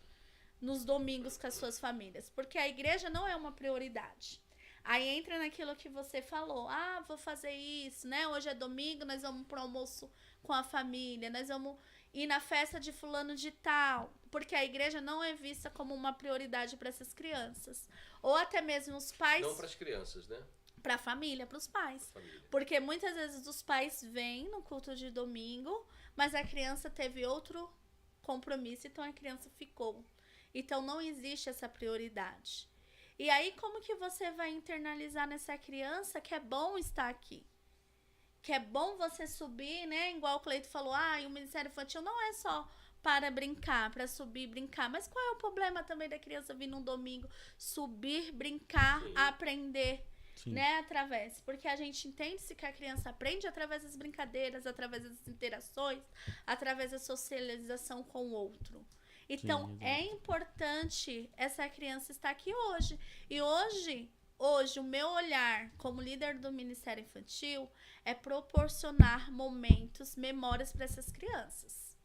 nos domingos com as suas famílias, porque a igreja não é uma prioridade. Aí entra naquilo que você falou, vou fazer isso, né? Hoje é domingo, nós vamos pro almoço com a família, nós vamos ir na festa de fulano de tal, porque a igreja não é vista como uma prioridade para essas crianças. Ou até mesmo os pais... Não para as crianças, né? Para a família, para os pais. Porque muitas vezes os pais vêm no culto de domingo, mas a criança teve outro compromisso, então a criança ficou. Então não existe essa prioridade. E aí como que você vai internalizar nessa criança que é bom estar aqui? Que é bom você subir, né? Igual o Cleito falou, e o Ministério Infantil não é só para brincar, para subir e brincar. Mas qual é o problema também da criança vir num domingo, subir, brincar, aprender, né? Através. Porque a gente entende-se que a criança aprende através das brincadeiras, através das interações, através da socialização com o outro. Então, é importante essa criança estar aqui hoje. E hoje, o meu olhar como líder do Ministério Infantil é proporcionar momentos, memórias para essas crianças.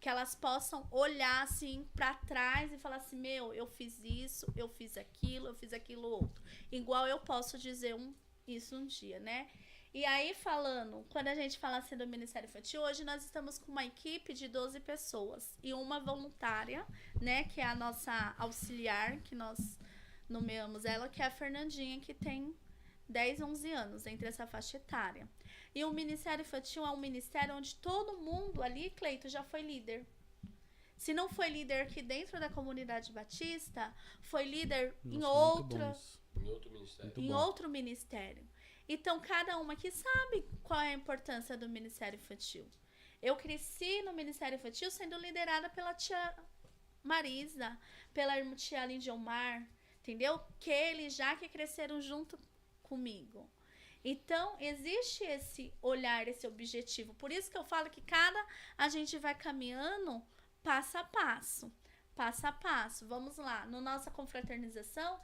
que elas possam olhar assim para trás e falar assim, meu, eu fiz isso, eu fiz aquilo outro. Igual eu posso dizer isso um dia, né? E aí falando, quando a gente fala assim do Ministério Infantil, hoje nós estamos com uma equipe de 12 pessoas e uma voluntária, né, que é a nossa auxiliar, que nós nomeamos ela, que é a Fernandinha, que tem 10, 11 anos, entre essa faixa etária. E o Ministério Infantil é um ministério onde todo mundo ali, Cleito, já foi líder. Se não foi líder aqui dentro da comunidade batista, foi líder em outro ministério. Então, cada uma aqui sabe qual é a importância do Ministério Infantil. Eu cresci no Ministério Infantil sendo liderada pela tia Marisa, pela tia Lindiomar, entendeu? Que eles já que cresceram junto comigo. Então, existe esse olhar, esse objetivo. Por isso que eu falo que a gente vai caminhando passo a passo. Passo a passo. Vamos lá. Na nossa confraternização,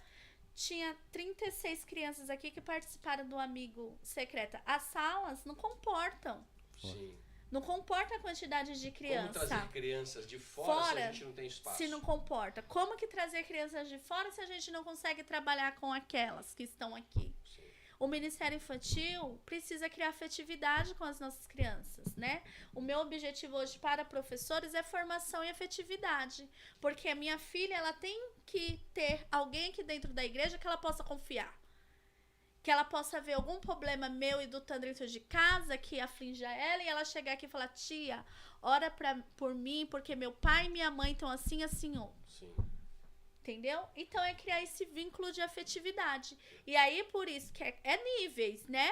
tinha 36 crianças aqui que participaram do Amigo Secreta. As salas não comportam. Sim. Não comporta a quantidade de crianças. Como trazer crianças de fora se a gente não tem espaço? Se não comporta. Como que trazer crianças de fora se a gente não consegue trabalhar com aquelas que estão aqui? Sim. O Ministério Infantil precisa criar afetividade com as nossas crianças, né? O meu objetivo hoje para professores é formação e afetividade. Porque a minha filha, ela tem que ter alguém aqui dentro da igreja que ela possa confiar. Que ela possa ver algum problema meu e do Tandrito de casa que aflige ela e ela chegar aqui e falar, tia, ora por mim, porque meu pai e minha mãe estão assim, assim, ó. Sim. Entendeu? Então é criar esse vínculo de afetividade. E aí, por isso que é níveis, né?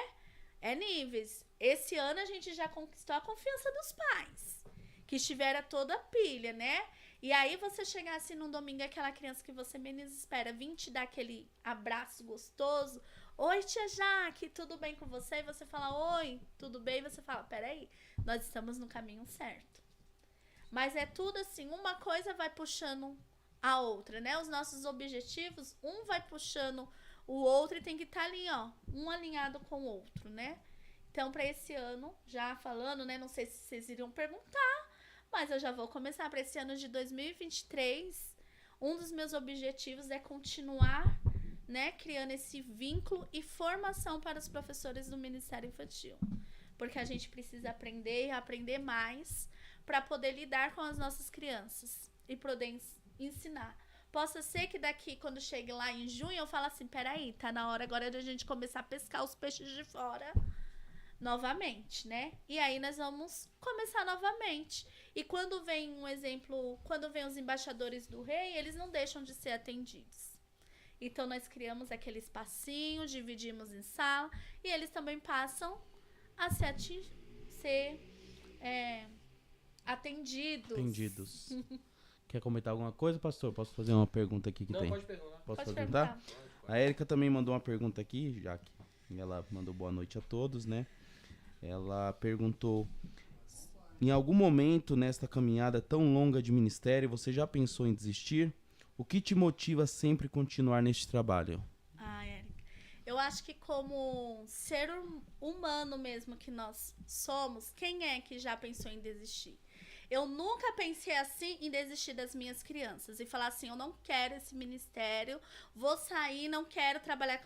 É níveis. Esse ano a gente já conquistou a confiança dos pais, que estiveram toda a pilha, né? E aí você chegar assim num domingo, aquela criança que você menos espera vir te dar aquele abraço gostoso. Oi, tia Jaque, tudo bem com você? E você fala, oi, tudo bem? E você fala, peraí, nós estamos no caminho certo. Mas é tudo assim, uma coisa vai puxando a outra, né? Os nossos objetivos, um vai puxando o outro e tem que estar ali, ó, um alinhado com o outro, né? Então, para esse ano, já falando, né? Não sei se vocês iriam perguntar, mas eu já vou começar para esse ano de 2023. Um dos meus objetivos é continuar, né, criando esse vínculo e formação para os professores do Ministério Infantil. Porque a gente precisa aprender e aprender mais para poder lidar com as nossas crianças e poder ensinar. Possa ser que daqui, quando chegue lá em junho, eu falo assim, peraí, tá na hora agora de a gente começar a pescar os peixes de fora novamente, né? E aí nós vamos começar novamente. E quando vem um exemplo, quando vem os embaixadores do rei, eles não deixam de ser atendidos. Então nós criamos aquele espacinho, dividimos em sala, e eles também passam a ser atendidos. Quer comentar alguma coisa, pastor? Posso fazer uma pergunta aqui que não, tem? Pode perguntar. Posso perguntar? A Érica também mandou uma pergunta aqui, já que ela mandou boa noite a todos, né? Ela perguntou, em algum momento nesta caminhada tão longa de ministério, você já pensou em desistir? O que te motiva a sempre continuar neste trabalho? Érica, eu acho que como ser humano mesmo que nós somos, quem é que já pensou em desistir? Eu nunca pensei assim em desistir das minhas crianças e falar assim, eu não quero esse ministério, vou sair, não quero trabalhar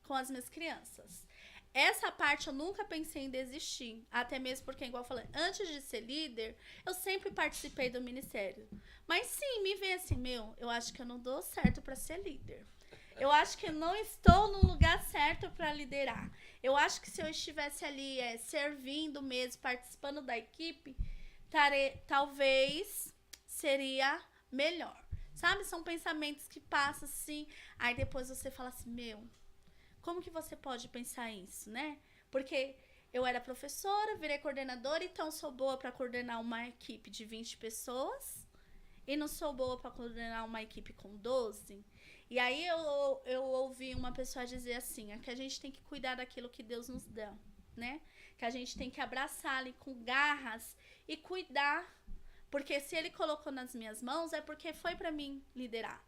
com as minhas crianças. Essa parte eu nunca pensei em desistir, até mesmo porque, igual eu falei, antes de ser líder, eu sempre participei do ministério. Mas sim, me vem assim, eu acho que eu não dou certo para ser líder. Eu acho que eu não estou no lugar certo para liderar. Eu acho que se eu estivesse ali servindo mesmo, participando da equipe, talvez seria melhor, sabe? São pensamentos que passam assim, aí depois você fala assim, como que você pode pensar isso, né? Porque eu era professora, virei coordenadora, então sou boa para coordenar uma equipe de 20 pessoas e não sou boa para coordenar uma equipe com 12. E aí eu ouvi uma pessoa dizer assim, que a gente tem que cuidar daquilo que Deus nos dá, né? Que a gente tem que abraçar ali com garras e cuidar, porque se ele colocou nas minhas mãos é porque foi para mim liderar.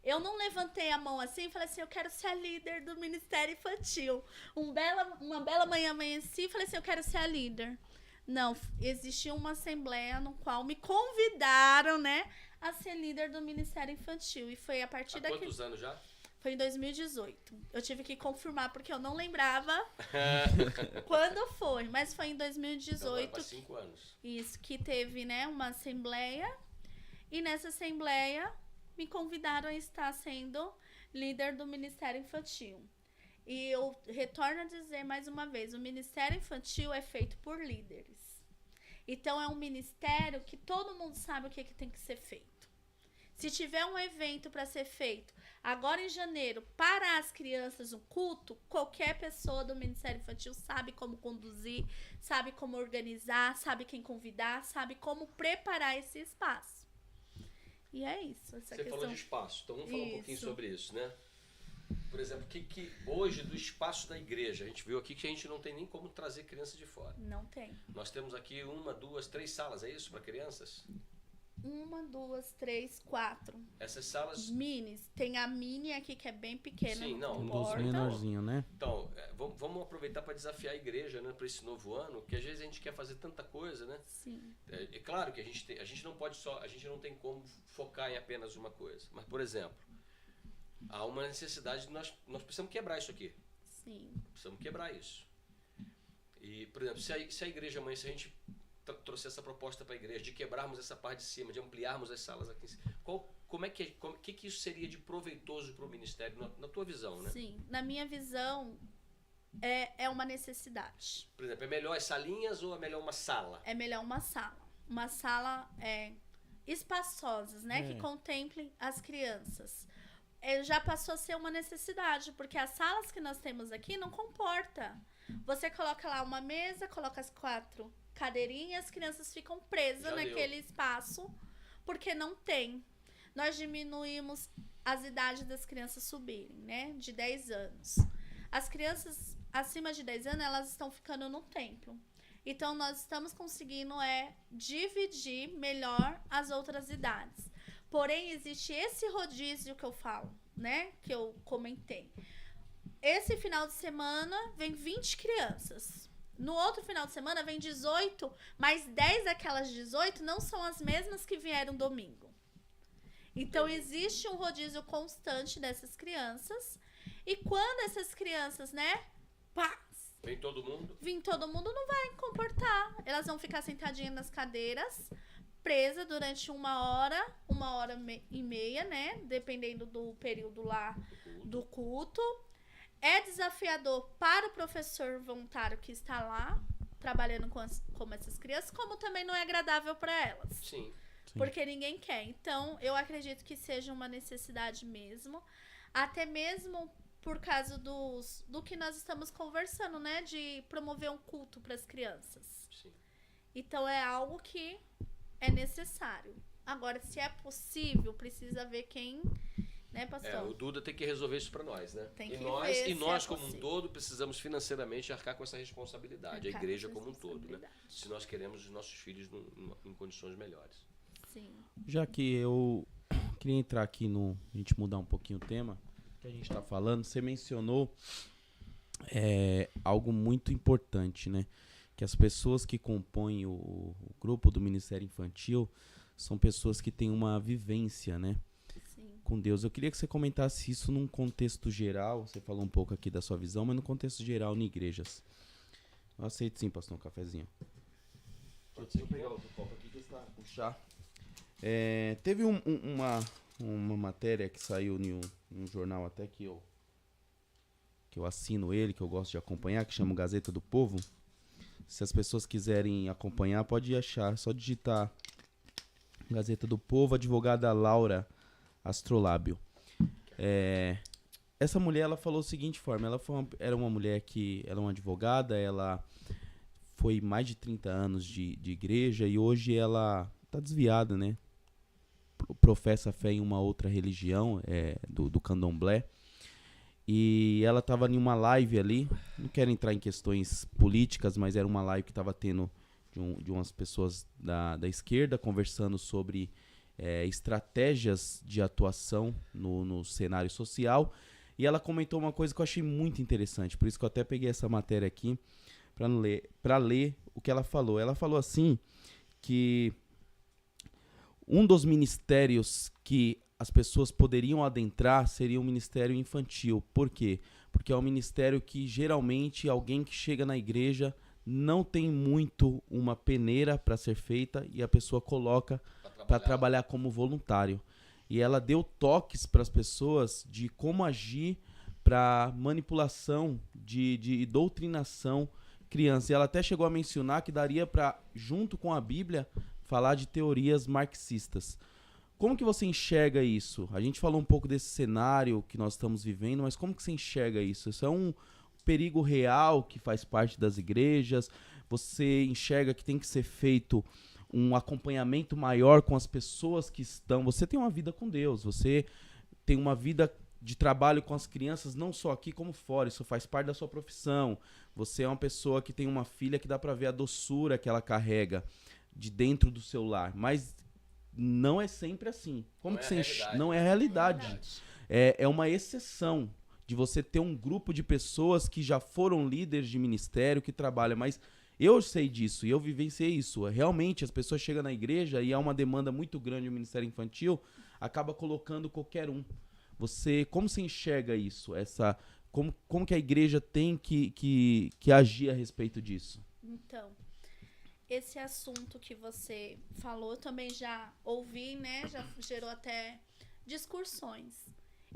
Eu não levantei a mão assim e falei assim, eu quero ser a líder do Ministério Infantil. Uma bela manhã amanheci e falei assim, eu quero ser a líder. Não, existiu uma assembleia no qual me convidaram, né, a ser líder do Ministério Infantil. E foi a partir Há daquele... quantos anos já? Foi em 2018. Eu tive que confirmar porque eu não lembrava quando foi, mas foi em Então, 2018 para 5 anos. isso que teve, né, uma assembleia. E nessa assembleia me convidaram a estar sendo líder do Ministério Infantil. E eu retorno a dizer mais uma vez, o Ministério Infantil é feito por líderes. Então é um ministério que todo mundo sabe o que tem que ser feito. Se tiver um evento para ser feito agora em janeiro para as crianças, um culto, qualquer pessoa do Ministério Infantil sabe como conduzir, sabe como organizar, sabe quem convidar, sabe como preparar esse espaço. E é isso. Essa Você questão... falou de espaço, então vamos falar um pouquinho Isso. sobre isso, né? Por exemplo, que hoje do espaço da igreja, a gente viu aqui que a gente não tem nem como trazer crianças de fora. Não tem. Nós temos aqui 1, 2, 3 salas, é isso, para crianças? 1, 2, 3, 4. Essas salas... Minis. Tem a mini aqui que é bem pequena. Sim, não, Um dos porta. menorzinhos, né? Então, vamos aproveitar para desafiar a igreja, né, para esse novo ano, que às vezes a gente quer fazer tanta coisa, né? Sim. É claro que a gente não pode só, a gente não tem como focar em apenas uma coisa. Mas, por exemplo, há uma necessidade de nós precisamos quebrar isso aqui. Sim. Precisamos quebrar isso. E, por exemplo, se a igreja mãe, se a gente trouxer essa proposta para a igreja de quebrarmos essa parte de cima, de ampliarmos as salas aqui em cima, como é que isso seria de proveitoso para o ministério, na tua visão, né? Sim. Na minha visão, é uma necessidade. Por exemplo, é melhor as salinhas ou é melhor uma sala? É melhor uma sala. Uma sala espaçosas, né? Que contemplem as crianças. Já passou a ser uma necessidade, porque as salas que nós temos aqui não comporta. Você coloca lá uma mesa, coloca as 4 cadeirinhas, as crianças ficam presas Já naquele espaço, porque não tem. Nós diminuímos as idades das crianças subirem, né? De 10 anos. As crianças acima de 10 anos, elas estão ficando no templo. Então, nós estamos conseguindo dividir melhor as outras idades. Porém, existe esse rodízio que eu falo, né? Que eu comentei. Esse final de semana vem 20 crianças. No outro final de semana vem 18, mas 10 daquelas 18 não são as mesmas que vieram domingo. Então, existe um rodízio constante dessas crianças. E quando essas crianças, né? Vem todo mundo? Vem todo mundo, não vai comportar. Elas vão ficar sentadinhas nas cadeiras, presa durante 1 hora, 1h30, né? Dependendo do período lá do culto. É desafiador para o professor voluntário que está lá, trabalhando com essas crianças, como também não é agradável para elas. Sim. Porque ninguém quer. Então, eu acredito que seja uma necessidade mesmo. Até mesmo por causa do que nós estamos conversando, né? De promover um culto para as crianças. Sim. Então, é algo que é necessário. Agora, se é possível, precisa ver quem, né, pastor? O Duda tem que resolver isso para nós, né? Tem que E nós como um possível. todo, precisamos financeiramente arcar com essa responsabilidade. A Arcar igreja com como um essa todo, né? responsabilidade. Se nós queremos os nossos filhos em condições melhores. Sim. Já que eu queria entrar aqui a gente mudar um pouquinho o tema que a gente está falando, você mencionou algo muito importante, né? Que as pessoas que compõem o grupo do Ministério Infantil são pessoas que têm uma vivência, né? Sim. Com Deus. Eu queria que você comentasse isso num contexto geral. Você falou um pouco aqui da sua visão, mas no contexto geral, em igrejas. Eu aceito sim, pastor, um cafezinho. Deixa eu pegar outro copo aqui que está com chá. Teve uma matéria que saiu em um jornal até que eu assino ele, que eu gosto de acompanhar, que chama Gazeta do Povo. Se as pessoas quiserem acompanhar, pode achar, só digitar Gazeta do Povo, advogada Laura Astrolábio. Essa mulher, ela falou da seguinte forma, era uma mulher que, ela é uma advogada, ela foi mais de 30 anos de igreja e hoje ela tá desviada, né? Professa fé em uma outra religião, do candomblé. E ela estava em uma live ali, não quero entrar em questões políticas, mas era uma live que estava tendo de umas pessoas da esquerda conversando sobre estratégias de atuação no cenário social. E ela comentou uma coisa que eu achei muito interessante, por isso que eu até peguei essa matéria aqui para ler o que ela falou. Ela falou assim que um dos ministérios que as pessoas poderiam adentrar seria o ministério infantil. Por quê? Porque é um ministério que geralmente alguém que chega na igreja não tem muito uma peneira para ser feita e a pessoa coloca para trabalhar como voluntário. E ela deu toques para as pessoas de como agir para manipulação de doutrinação criança. E ela até chegou a mencionar que daria para, junto com a Bíblia, falar de teorias marxistas. Como que você enxerga isso? A gente falou um pouco desse cenário que nós estamos vivendo, mas como que você enxerga isso? Isso é um perigo real que faz parte das igrejas? Você enxerga que tem que ser feito um acompanhamento maior com as pessoas que estão... Você tem uma vida com Deus, você tem uma vida de trabalho com as crianças, não só aqui como fora, isso faz parte da sua profissão. Você é uma pessoa que tem uma filha que dá para ver a doçura que ela carrega de dentro do seu lar, mas não é sempre assim. Como não que é você não é a realidade. É uma exceção de você ter um grupo de pessoas que já foram líderes de ministério, que trabalham, mas eu sei disso e eu vivenciei isso. Realmente, as pessoas chegam na igreja e há uma demanda muito grande do ministério infantil, acaba colocando qualquer um. Como você enxerga isso? Como que a igreja tem que agir a respeito disso? Então, esse assunto que você falou, eu também já ouvi, né? Já gerou até discussões.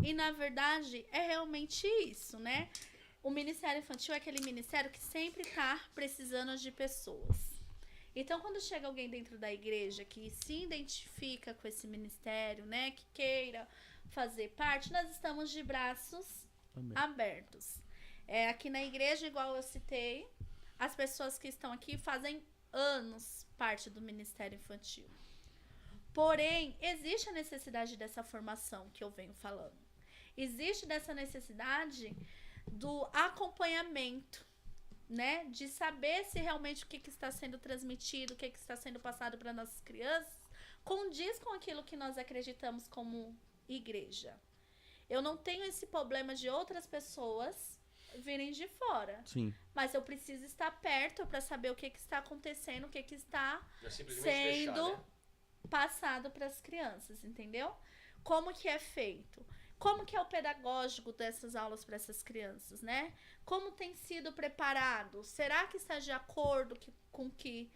E, na verdade, é realmente isso, né? O Ministério Infantil é aquele ministério que sempre está precisando de pessoas. Então, quando chega alguém dentro da igreja que se identifica com esse ministério, né? Que queira fazer parte, nós estamos de braços abertos. Aqui na igreja, igual eu citei, as pessoas que estão aqui fazem anos parte do Ministério Infantil. Porém, existe a necessidade dessa formação que eu venho falando. Existe dessa necessidade do acompanhamento, né? De saber se realmente o que está sendo transmitido, o que está sendo passado para nossas crianças, condiz com aquilo que nós acreditamos como igreja. Eu não tenho esse problema de outras pessoas virem de fora. Sim. Mas eu preciso estar perto para saber o que está acontecendo, o que está sendo deixar, né? passado para as crianças, entendeu? Como que é feito? Como que é o pedagógico dessas aulas para essas crianças, né? Como tem sido preparado? Será que está de acordo com o que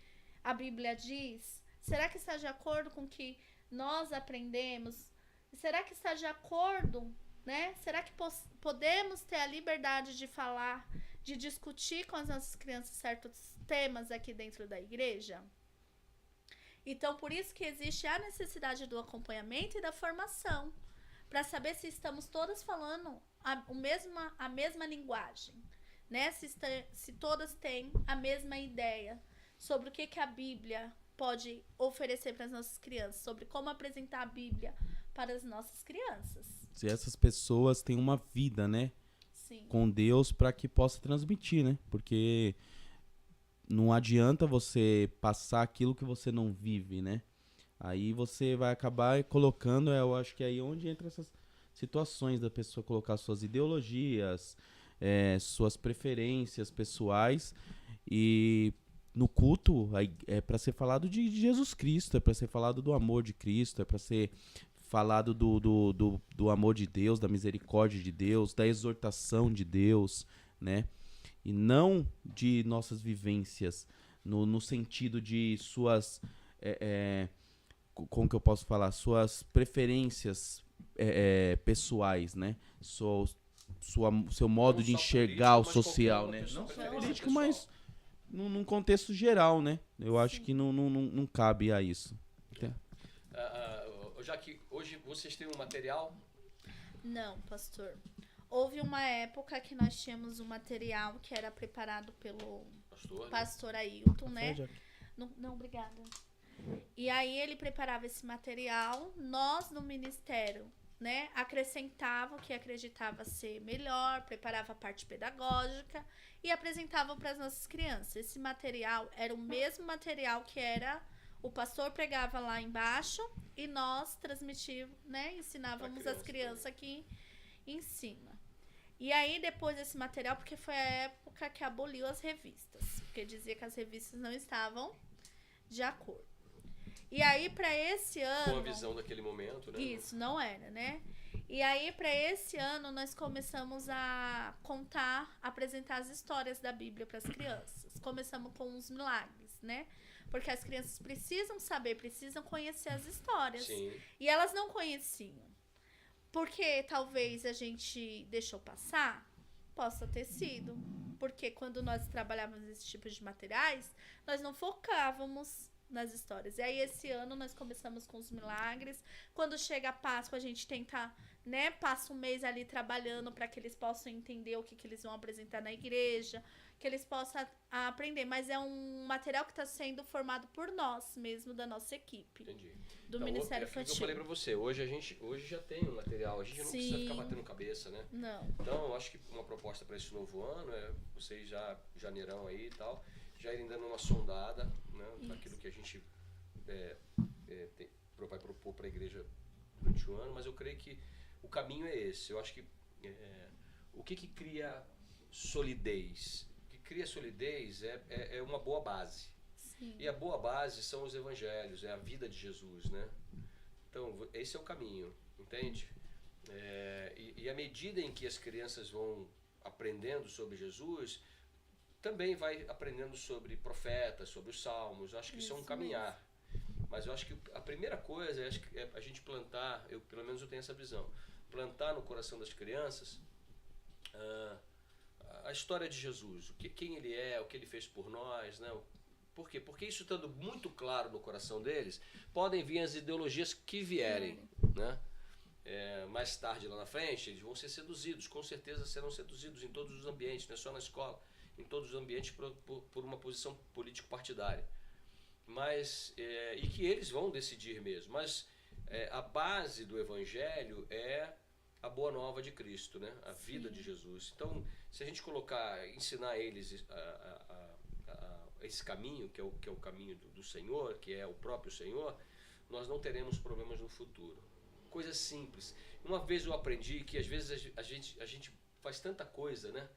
a Bíblia diz? Será que está de acordo com o que nós aprendemos? Será que está de acordo, né? Será que podemos ter a liberdade de falar, de discutir com as nossas crianças certos temas aqui dentro da igreja? Então, por isso que existe a necessidade do acompanhamento e da formação, para saber se estamos todas falando a mesma linguagem, né? Se todas têm a mesma ideia sobre o que a Bíblia pode oferecer para as nossas crianças, sobre como apresentar a Bíblia para as nossas crianças. Se essas pessoas têm uma vida, né? Sim. Com Deus para que possa transmitir, né? Porque não adianta você passar aquilo que você não vive, né? Aí você vai acabar colocando, eu acho que é aí onde entra essas situações da pessoa colocar suas ideologias, suas preferências pessoais, e no culto é para ser falado de Jesus Cristo, é para ser falado do amor de Cristo, é para ser falado do amor de Deus, da misericórdia de Deus, da exortação de Deus, né? E não de nossas vivências, no sentido de suas... como que eu posso falar? Suas preferências pessoais, né? Seu modo de enxergar o social, né? Não só político, mas num contexto geral, né? Eu acho que não cabe a isso. Já que hoje vocês têm um material? Não, pastor. Houve uma época que nós tínhamos um material que era preparado pelo pastor Ailton, né? Não, obrigada. E aí ele preparava esse material, nós no ministério, né, acrescentava o que acreditava ser melhor, preparava a parte pedagógica e apresentava para as nossas crianças. Esse material era o mesmo material que era o pastor pregava lá embaixo e nós transmitíamos, né, ensinávamos as crianças aqui em cima. E aí, depois desse material, porque foi a época que aboliu as revistas, porque dizia que as revistas não estavam de acordo. E aí, para esse ano... Com a visão daquele momento, né? Isso, não era, né? E aí, para esse ano, nós começamos a contar, apresentar as histórias da Bíblia para as crianças. Começamos com os milagres, né? Porque as crianças precisam saber, precisam conhecer as histórias. Sim. E elas não conheciam. Porque talvez a gente deixou passar? Possa ter sido. Porque quando nós trabalhávamos esse tipo de materiais, nós não focávamos nas histórias. E aí, esse ano, nós começamos com os milagres. Quando chega a Páscoa, a gente tenta, né? Passa um mês ali trabalhando para que eles possam entender o que eles vão apresentar na igreja, que eles possam aprender. Mas é um material que está sendo formado por nós mesmo, da nossa equipe. Entendi. Do Então, Ministério é aquilo que Infantil. eu falei pra você, hoje já tem um material, a gente não precisa ficar batendo cabeça, né? Não. Então, eu acho que uma proposta para esse novo ano é vocês já, janeirão aí e tal, já irem dando uma sondada, né? Daquilo que a gente vai propor para a igreja durante o ano, mas eu creio que o caminho é esse. Eu acho que o que cria solidez? O que cria solidez é uma boa base. Sim. E a boa base são os evangelhos, é a vida de Jesus, né? Então, esse é o caminho, entende? E à medida em que as crianças vão aprendendo sobre Jesus, também vai aprendendo sobre profetas, sobre os salmos. Eu acho que isso é um caminhar. Mas eu acho que a primeira coisa é a gente plantar, pelo menos eu tenho essa visão, plantar no coração das crianças a história de Jesus, quem ele é, o que ele fez por nós, né? Por quê? Porque isso estando muito claro no coração deles, podem vir as ideologias que vierem, né? Mais tarde lá na frente, eles vão ser seduzidos, com certeza serão seduzidos em todos os ambientes, não é só na escola, em todos os ambientes por uma posição político-partidária. Mas, e que eles vão decidir mesmo, mas a base do evangelho é a boa nova de Cristo, né? A vida de Jesus. Então, se a gente ensinar eles esse caminho, que é o caminho do Senhor, que é o próprio Senhor, nós não teremos problemas no futuro. Coisa simples. Uma vez eu aprendi que às vezes a gente faz tanta coisa, né?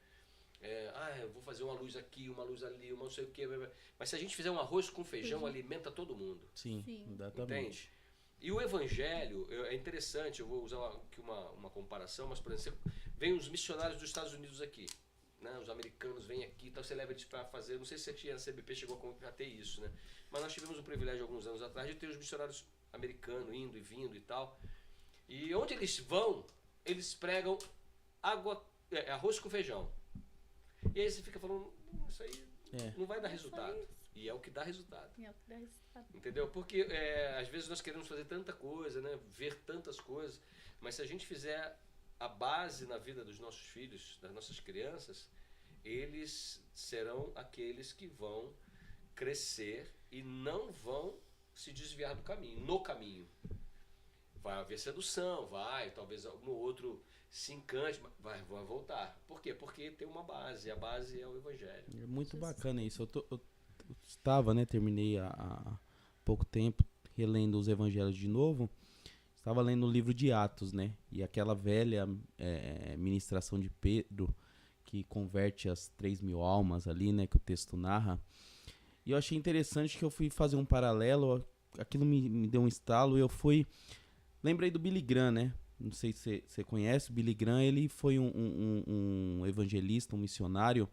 Eu vou fazer uma luz aqui, uma luz ali, uma não sei o que. Mas se a gente fizer um arroz com feijão, alimenta todo mundo. Sim, exatamente. Entende? E o evangelho é interessante, eu vou usar aqui uma comparação, mas por exemplo, vem os missionários dos Estados Unidos aqui, né? Os americanos vêm aqui, então você leva eles para fazer, não sei se a CBP chegou a ter isso, né? Mas nós tivemos o privilégio alguns anos atrás de ter os missionários americanos indo e vindo e tal. E onde eles vão, eles pregam arroz com feijão. E aí você fica falando, isso aí não vai dar resultado. E é o que dá resultado. Entendeu? Porque às vezes nós queremos fazer tanta coisa, né? Ver tantas coisas, mas se a gente fizer a base na vida dos nossos filhos, das nossas crianças, eles serão aqueles que vão crescer e não vão se desviar do caminho, no caminho. Vai haver sedução, talvez algum outro se encante, mas vai voltar. Por quê? Porque tem uma base, a base é o evangelho. É muito bacana isso. Eu estava, né, terminei há pouco tempo relendo os evangelhos de novo. Estava lendo o livro de Atos, né? E aquela velha ministração de Pedro, que converte as 3.000 almas ali, né? Que o texto narra. E eu achei interessante que eu fui fazer um paralelo, aquilo me deu um estalo, e eu fui... Lembrei do Billy Graham, né? Não sei se você conhece. O Billy Graham, ele foi um evangelista, um missionário,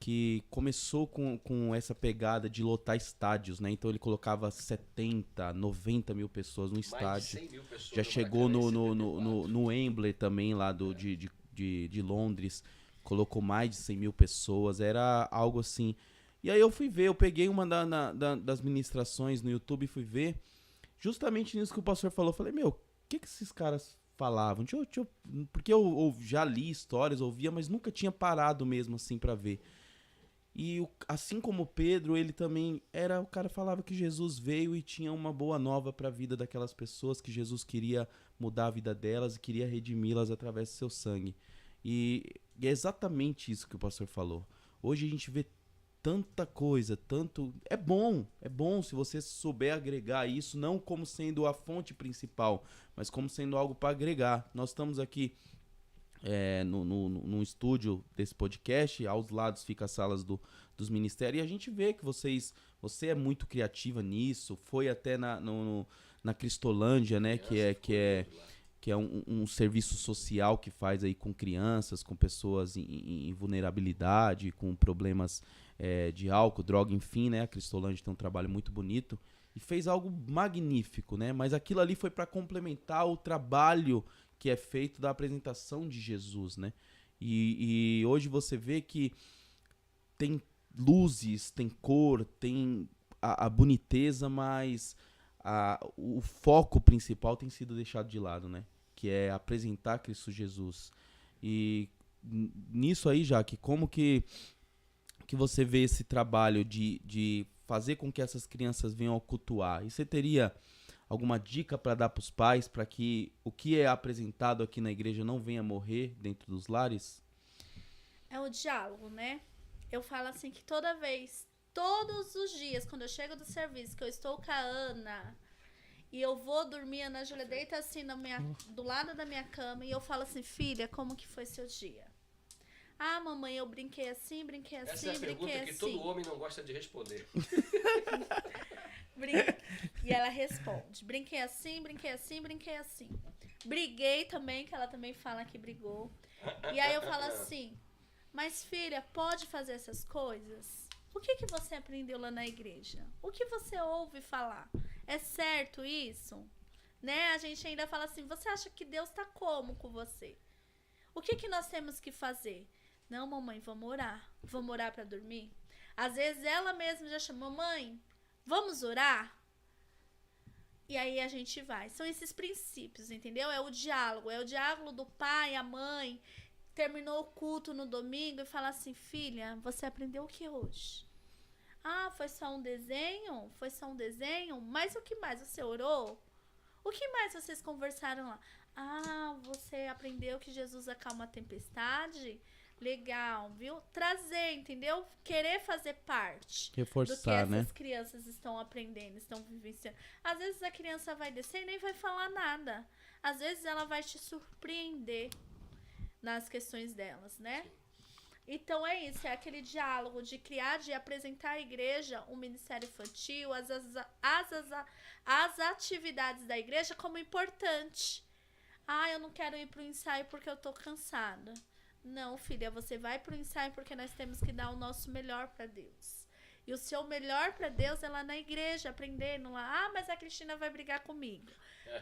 que começou com essa pegada de lotar estádios, né? Então ele colocava 70, 90 mil pessoas no estádio. Mais de 100 mil pessoas. Já chegou no Wembley também, lá de Londres. Colocou mais de 100 mil pessoas. Era algo assim. E aí eu fui ver, eu peguei uma das ministrações no YouTube e fui ver. Justamente nisso que o pastor falou. Eu falei, meu, o que esses caras falavam? Porque eu já li histórias, ouvia, mas nunca tinha parado mesmo assim pra ver. E assim como Pedro, ele também o cara falava que Jesus veio e tinha uma boa nova para a vida daquelas pessoas, que Jesus queria mudar a vida delas e queria redimi-las através do seu sangue. E é exatamente isso que o pastor falou. Hoje a gente vê tanta coisa, é bom se você souber agregar isso, não como sendo a fonte principal, mas como sendo algo para agregar. Nós estamos aqui no estúdio desse podcast, aos lados fica as salas dos ministérios, e a gente vê que você é muito criativa nisso, foi até na Cristolândia, né, que é um serviço social que faz aí com crianças, com pessoas em vulnerabilidade, com problemas de álcool, droga, enfim, né, a Cristolândia tem um trabalho muito bonito, e fez algo magnífico, né, mas aquilo ali foi para complementar o trabalho que é feito da apresentação de Jesus, né? E hoje você vê que tem luzes, tem cor, tem a boniteza, mas o foco principal tem sido deixado de lado, né? Que é apresentar Cristo Jesus. E nisso aí, Jaque, como que você vê esse trabalho de fazer com que essas crianças venham a cultuar? E você teria alguma dica para dar para os pais para que o que é apresentado aqui na igreja não venha morrer dentro dos lares? É o diálogo, né? Eu falo assim que todos os dias, quando eu chego do serviço, que eu estou com a Ana e eu vou dormir, a Ana Júlia deita assim do lado da minha cama e eu falo assim, filha, como que foi seu dia? Ah, mamãe, eu brinquei assim, brinquei assim, Essa é a brinquei pergunta que assim. todo homem não gosta de responder. E ela responde, brinquei assim, brinquei assim, brinquei assim. Briguei também, que ela também fala que brigou. E aí eu falo assim, mas filha, pode fazer essas coisas? O que você aprendeu lá na igreja? O que você ouve falar? É certo isso? Né? A gente ainda fala assim, você acha que Deus tá como com você? O que nós temos que fazer? Não, mamãe, vamos orar. Vamos orar para dormir? Às vezes ela mesma já chama, mamãe, vamos orar? E aí a gente vai. São esses princípios, entendeu? É o diálogo do pai, a mãe. Terminou o culto no domingo e fala assim, filha, você aprendeu o que hoje? Ah, foi só um desenho? Foi só um desenho? Mas o que mais? Você orou? O que mais vocês conversaram lá? Ah, você aprendeu que Jesus acalma a tempestade? Legal, viu? Trazer, entendeu? Querer fazer parte Reforçar, do que essas né? crianças estão aprendendo, estão vivenciando. Às vezes a criança vai descer e nem vai falar nada. Às vezes ela vai te surpreender nas questões delas, né? Então é isso, é aquele diálogo de criar, de apresentar à igreja o ministério infantil, as atividades da igreja como importante. Ah, eu não quero ir pro ensaio porque eu tô cansada. Não, filha, você vai pro ensaio porque nós temos que dar o nosso melhor para Deus. E o seu melhor para Deus é lá na igreja, aprendendo lá. Ah, mas a Cristina vai brigar comigo.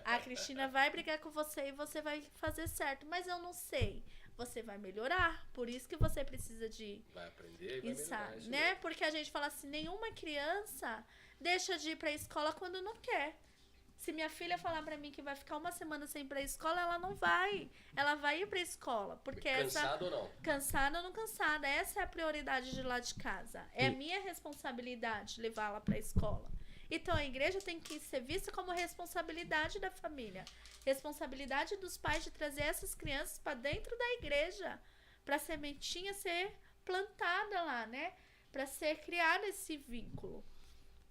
A Cristina vai brigar com você e você vai fazer certo. Mas eu não sei. Você vai melhorar. Por isso que você precisa de... Vai aprender e vai melhorar. Isso né? mesmo. Porque a gente fala assim, nenhuma criança deixa de ir pra escola quando não quer. Se minha filha falar pra mim que vai ficar uma semana sem ir pra escola, ela não vai. Ela vai ir pra escola. Porque Cansado ou não? Cansada ou não cansada. Essa é a prioridade de lá de casa. É a minha responsabilidade levá-la pra escola. Então a igreja tem que ser vista como responsabilidade da família. Responsabilidade dos pais de trazer essas crianças pra dentro da igreja. Pra sementinha ser plantada lá, né? Pra ser criado esse vínculo.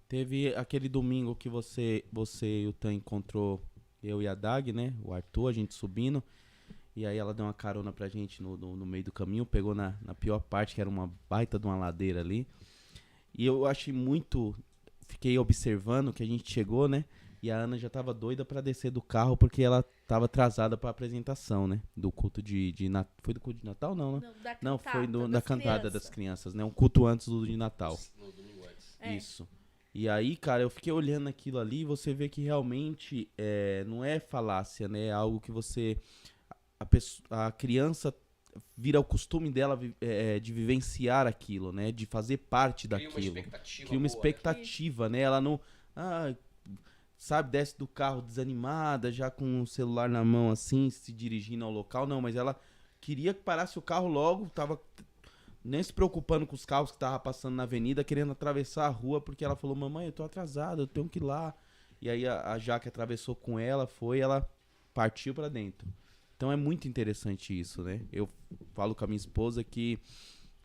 Teve aquele domingo que você e o Tan encontrou eu e a Dag, né? O Arthur, a gente subindo. E aí ela deu uma carona pra gente no meio do caminho. Pegou na pior parte, que era uma baita de uma ladeira ali. E eu achei muito... Fiquei observando que a gente chegou, né? E a Ana já tava doida pra descer do carro porque ela tava atrasada pra apresentação, né? Do culto de Natal. Foi do culto de Natal, não, né? Não, foi da cantada das crianças, né? Um culto antes do de Natal. No domingo antes. Isso. E aí, cara, eu fiquei olhando aquilo ali e você vê que realmente não é falácia, né? É algo que você... A criança vira o costume dela de vivenciar aquilo, né? De fazer parte daquilo. Cria uma expectativa, né? Ela não... sabe, desce do carro desanimada, já com o celular na mão, assim, se dirigindo ao local. Não, mas ela queria que parasse o carro logo, tava nem se preocupando com os carros que estavam passando na avenida, querendo atravessar a rua, porque ela falou, mamãe, eu tô atrasada, eu tenho que ir lá. E aí a Jaque atravessou com ela, ela partiu pra dentro. Então é muito interessante isso, né? Eu falo com a minha esposa que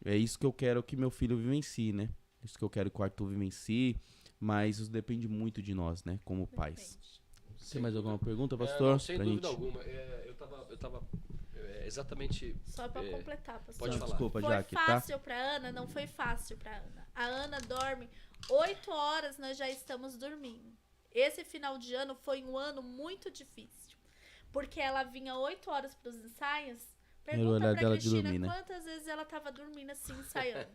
é isso que eu quero que meu filho vivencie, né? Isso que eu quero que o Arthur vivencie, mas isso depende muito de nós, né? Como pais. Tem mais alguma pergunta, pastor? Não, sem dúvida alguma. Eu tava exatamente... Só para completar, pastor. Pode falar. Desculpa, Foi Jaque, tá? fácil pra Ana? Não foi fácil pra Ana. A Ana dorme 8 horas, nós já estamos dormindo. Esse final de ano foi um ano muito difícil. Porque ela vinha 8 horas pros ensaios. Pergunta pra dela de Cristina dormir, né? quantas vezes ela tava dormindo assim, ensaiando.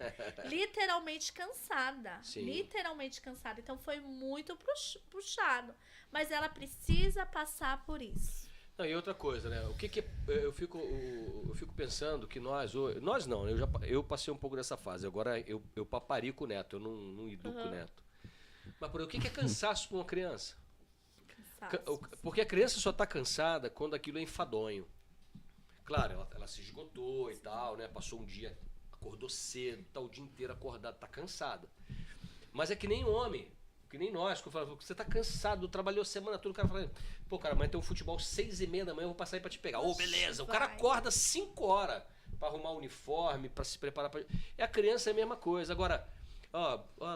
Literalmente cansada. Sim. Literalmente cansada. Então foi muito puxado. Mas ela precisa passar por isso. Não, e outra coisa, né? O que que eu fico pensando que nós não, né? Eu passei um pouco dessa fase. Agora eu paparico o neto, eu não educo o neto. Mas o que é cansaço para uma criança? Porque a criança só está cansada quando aquilo é enfadonho. Claro, ela se esgotou e tal, né? Passou um dia, acordou cedo, tá o dia inteiro acordado, tá cansada. Mas é que nem homem, que nem nós, que eu falo, você tá cansado, trabalhou a semana toda, o cara fala, pô, cara, amanhã tem um futebol 6h30 da manhã, eu vou passar aí pra te pegar. Ô, beleza, o cara acorda 5 horas pra arrumar o uniforme, pra se preparar pra... É a criança é a mesma coisa. Agora,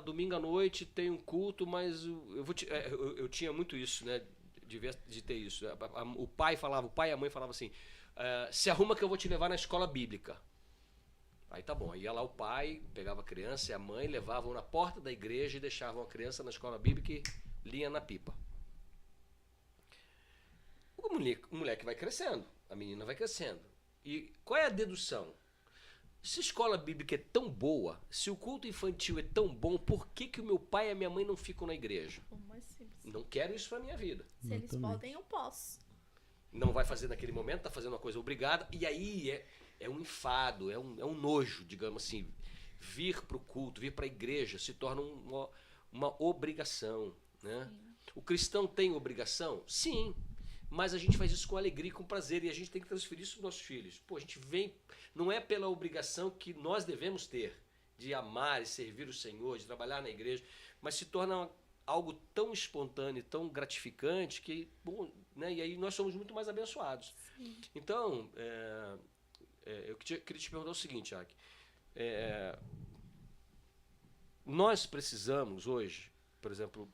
domingo à noite tem um culto, mas eu tinha muito isso, né? De ter isso. O pai e a mãe falavam assim, se arruma que eu vou te levar na escola bíblica. Aí tá bom, aí ia lá o pai, pegava a criança e a mãe, levavam na porta da igreja e deixavam a criança na escola bíblica e linha na pipa. O moleque vai crescendo, a menina vai crescendo. E qual é a dedução? Se a escola bíblica é tão boa, se o culto infantil é tão bom, por que o meu pai e a minha mãe não ficam na igreja? Não quero isso pra minha vida. Se eles podem, eu posso. Não vai fazer naquele momento, tá fazendo uma coisa obrigada, e aí é um enfado, é um nojo, digamos assim. Vir pro culto, vir pra igreja se torna uma obrigação, né? O cristão tem obrigação? Sim. Mas a gente faz isso com alegria e com prazer, e a gente tem que transferir isso para os nossos filhos. Pô, a gente vem, não é pela obrigação que nós devemos ter, de amar e servir o Senhor, de trabalhar na igreja, mas se torna algo tão espontâneo, tão gratificante, que, bom, né, e aí nós somos muito mais abençoados. Sim. Então, eu queria te perguntar o seguinte, Jaque. Nós precisamos hoje, por exemplo,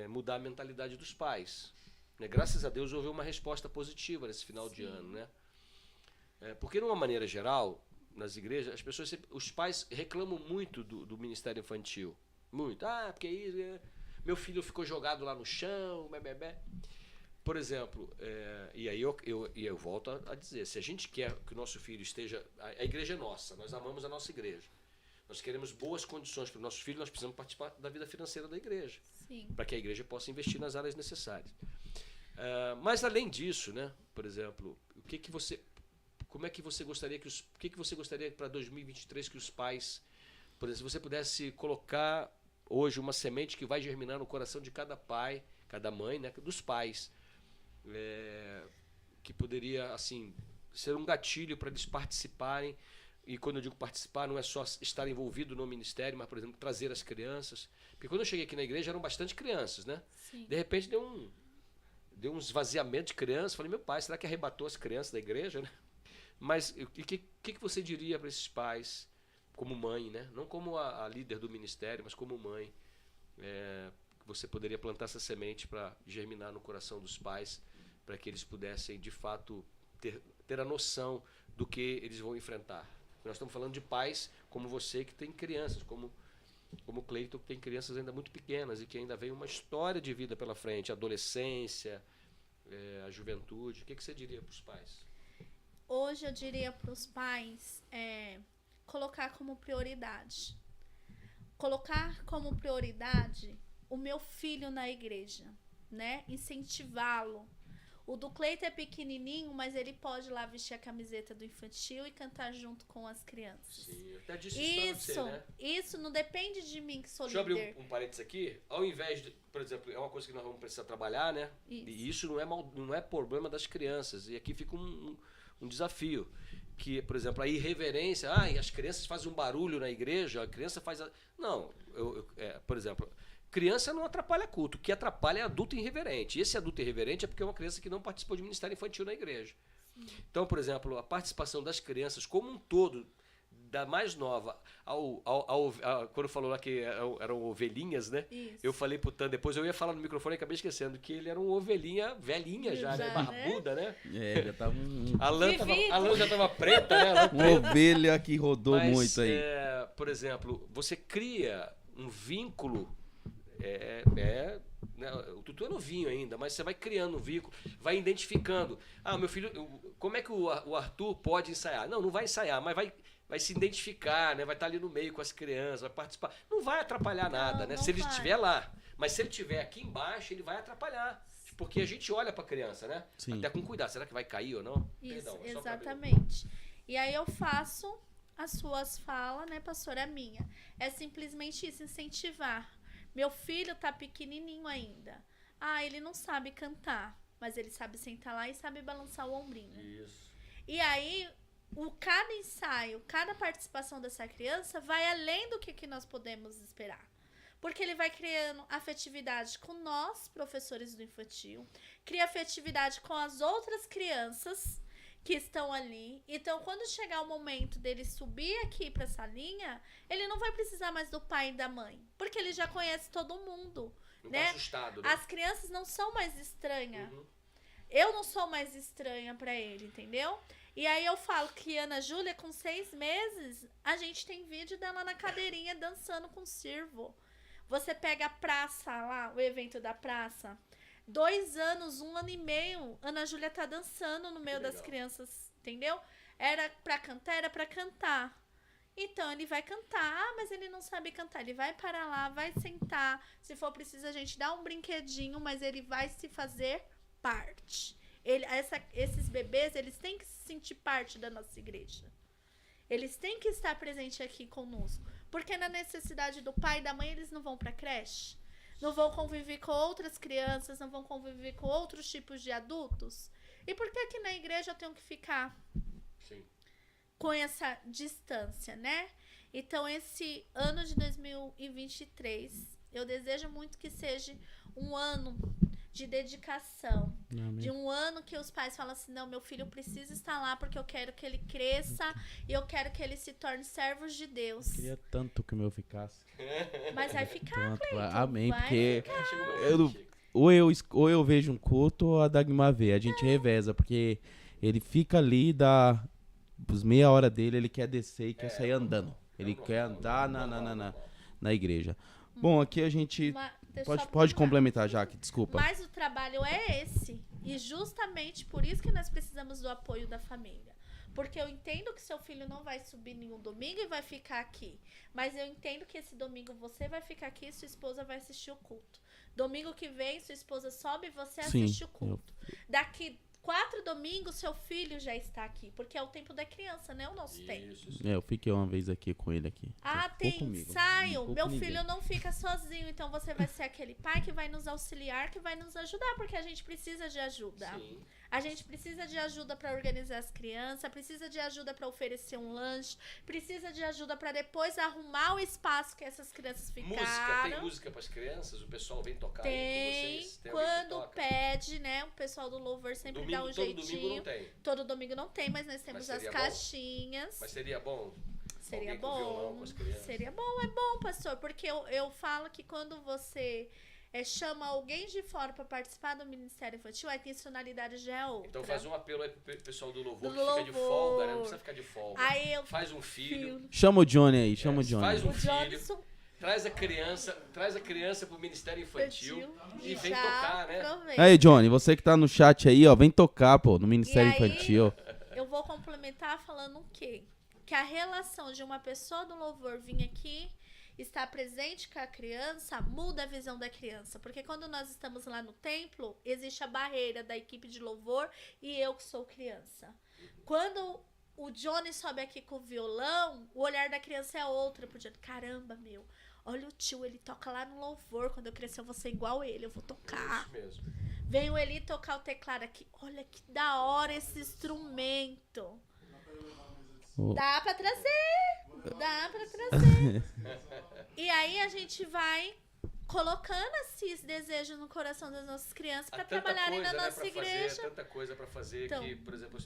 mudar a mentalidade dos pais. Graças a Deus houve uma resposta positiva nesse final de ano, né? Porque, de uma maneira geral, nas igrejas, as pessoas os pais reclamam muito do ministério infantil. Muito. Porque isso, meu filho ficou jogado lá no chão, bebê. Por exemplo, e aí eu volto a dizer, se a gente quer que o nosso filho esteja... A igreja é nossa, nós amamos a nossa igreja. Nós queremos boas condições para os nossos filhos, nós precisamos participar da vida financeira da igreja. Para que a igreja possa investir nas áreas necessárias. Mas além disso, né, por exemplo, como é que você gostaria o que você gostaria para 2023 que os pais, por exemplo, se você pudesse colocar hoje uma semente que vai germinar no coração de cada pai, cada mãe, né, dos pais, que poderia assim ser um gatilho para eles participarem. E quando eu digo participar, não é só estar envolvido no ministério, mas, por exemplo, trazer as crianças. Porque quando eu cheguei aqui na igreja eram bastante crianças, né? Sim. De repente deu um esvaziamento de crianças. Falei, meu pai, será que arrebatou as crianças da igreja, né? Mas o que você diria para esses pais, como mãe, né? Não como a líder do ministério, mas como mãe, que você poderia plantar essa semente para germinar no coração dos pais, para que eles pudessem, de fato, ter a noção do que eles vão enfrentar. Nós estamos falando de pais como você, que tem crianças, como o Cleiton, que tem crianças ainda muito pequenas e que ainda vem uma história de vida pela frente, a adolescência, a juventude. O que você diria para os pais? Hoje eu diria para os pais colocar como prioridade. Colocar como prioridade o meu filho na igreja, né? Incentivá-lo. O do Cleiton é pequenininho, mas ele pode ir lá vestir a camiseta do infantil e cantar junto com as crianças. Sim, até disso, né? Isso não depende de mim, que sou líder. Deixa eu abrir um parênteses aqui. Ao invés de, por exemplo, é uma coisa que nós vamos precisar trabalhar, né? E isso não é problema das crianças. E aqui fica um desafio. Que, por exemplo, a irreverência. As crianças fazem um barulho na igreja, a criança faz... Não, por exemplo... Criança não atrapalha culto, o que atrapalha é adulto irreverente. E esse adulto irreverente é porque é uma criança que não participou de ministério infantil na igreja. Sim. Então, por exemplo, a participação das crianças como um todo da mais nova quando falou lá que eram ovelhinhas, né? Isso. Eu falei pro Tan, depois eu ia falar no microfone e acabei esquecendo que ele era uma ovelhinha velhinha já, né? Barbuda, né? Já tava A lã já tava preta, né? uma ovelha que rodou muito aí. Por exemplo, você cria um vínculo, né, o Tutu é novinho ainda, mas você vai criando um vínculo, vai identificando. Meu filho, como é que o Arthur pode ensaiar? Não vai ensaiar, mas vai se identificar, né? Vai estar ali no meio com as crianças, vai participar. Não vai atrapalhar nada, né? Se ele estiver lá. Mas se ele estiver aqui embaixo, ele vai atrapalhar. Porque a gente olha para a criança, né? Sim. Até com cuidado. Será que vai cair ou não? Isso, Perdão, exatamente. E aí eu faço as suas falas, né, pastora, minha. É simplesmente isso, incentivar. Meu filho tá pequenininho ainda. Ele não sabe cantar, mas ele sabe sentar lá e sabe balançar o ombrinho. Isso. E aí, cada ensaio, cada participação dessa criança vai além do que nós podemos esperar. Porque ele vai criando afetividade com nós, professores do infantil, cria afetividade com as outras crianças que estão ali. Então, quando chegar o momento dele subir aqui para essa linha, ele não vai precisar mais do pai e da mãe, porque ele já conhece todo mundo, não né? tá assustado, né? As crianças não são mais estranhas. Eu não sou mais estranha para ele, entendeu? E aí eu falo que Ana Júlia, com 6 meses, a gente tem vídeo dela na cadeirinha dançando com Sirvo. Você pega a praça lá, o evento da praça, 2 anos, 1 ano e meio, Ana Júlia tá dançando no meio das crianças, entendeu? Era pra cantar. Então, ele vai cantar, mas ele não sabe cantar. Ele vai parar lá, vai sentar. Se for preciso, a gente dá um brinquedinho, mas ele vai se fazer parte. Esses bebês, eles têm que se sentir parte da nossa igreja. Eles têm que estar presentes aqui conosco. Porque na necessidade do pai e da mãe, eles não vão pra creche. Não vão conviver com outras crianças, não vão conviver com outros tipos de adultos. E por que aqui na igreja eu tenho que ficar com essa distância, né? Então, esse ano de 2023, eu desejo muito que seja um ano de dedicação. Amém. De um ano que os pais falam assim, não, meu filho precisa estar lá porque eu quero que ele cresça e eu quero que ele se torne servos de Deus. Eu queria tanto que o meu ficasse. Mas vai ficar, Cleiton. Amém, vai porque ficar. ou eu vejo um culto ou a Dagmar vê. A gente reveza, porque ele fica ali, dá os meia hora dele, ele quer descer e quer sair andando. Ele quer andar na igreja. Bom, aqui a gente... Pode complementar, Jaque, desculpa. Mas o trabalho é esse. E justamente por isso que nós precisamos do apoio da família. Porque eu entendo que seu filho não vai subir nenhum domingo e vai ficar aqui. Mas eu entendo que esse domingo você vai ficar aqui e sua esposa vai assistir o culto. Domingo que vem, sua esposa sobe e você assiste o culto. Daqui 4 domingos, seu filho já está aqui. Porque é o tempo da criança, né? O nosso tempo. Eu fiquei uma vez aqui com ele aqui. Tem ensaio. Meu filho não fica sozinho. Então você vai ser aquele pai que vai nos auxiliar, que vai nos ajudar. Porque a gente precisa de ajuda. Sim. A gente precisa de ajuda para organizar as crianças, precisa de ajuda para oferecer um lanche, precisa de ajuda para depois arrumar o espaço que essas crianças ficaram. Tem música para as crianças? O pessoal vem tocar tem, aí com vocês? Tem quando pede, né? O pessoal do louvor sempre dá um jeitinho. Todo domingo não tem. Todo domingo não tem, mas nós temos as caixinhas. Mas seria bom? Seria bom. Com violão, com as crianças. Seria bom, é bom, pastor, porque eu falo que quando você chama alguém de fora para participar do Ministério Infantil, a intencionalidade já é outra. Então faz um apelo aí pro pessoal do louvor que fica de folga, né? Não precisa ficar de folga. Faz um filho. Chama o Johnny aí, chama o Johnny. Faz um filho. Traz a criança pro Ministério Infantil e vem tocar, né? Aproveita. Aí, Johnny, você que tá no chat aí, ó, vem tocar, pô, no Ministério Infantil. Eu vou complementar falando o quê? Que a relação de uma pessoa do louvor vir aqui, estar presente com a criança, muda a visão da criança. Porque quando nós estamos lá no templo, existe a barreira da equipe de louvor e eu que sou criança. Quando o Johnny sobe aqui com o violão, o olhar da criança é outro. Podia, caramba, meu, olha o tio, ele toca lá no louvor. Quando eu crescer, eu vou ser igual ele, eu vou tocar. Isso mesmo. Vem o Eli tocar o teclado aqui. Olha que da hora esse instrumento. Dá pra trazer. E aí a gente vai colocando esses desejos no coração das nossas crianças para trabalharem na nossa igreja. Tanta coisa para fazer então, que, por exemplo,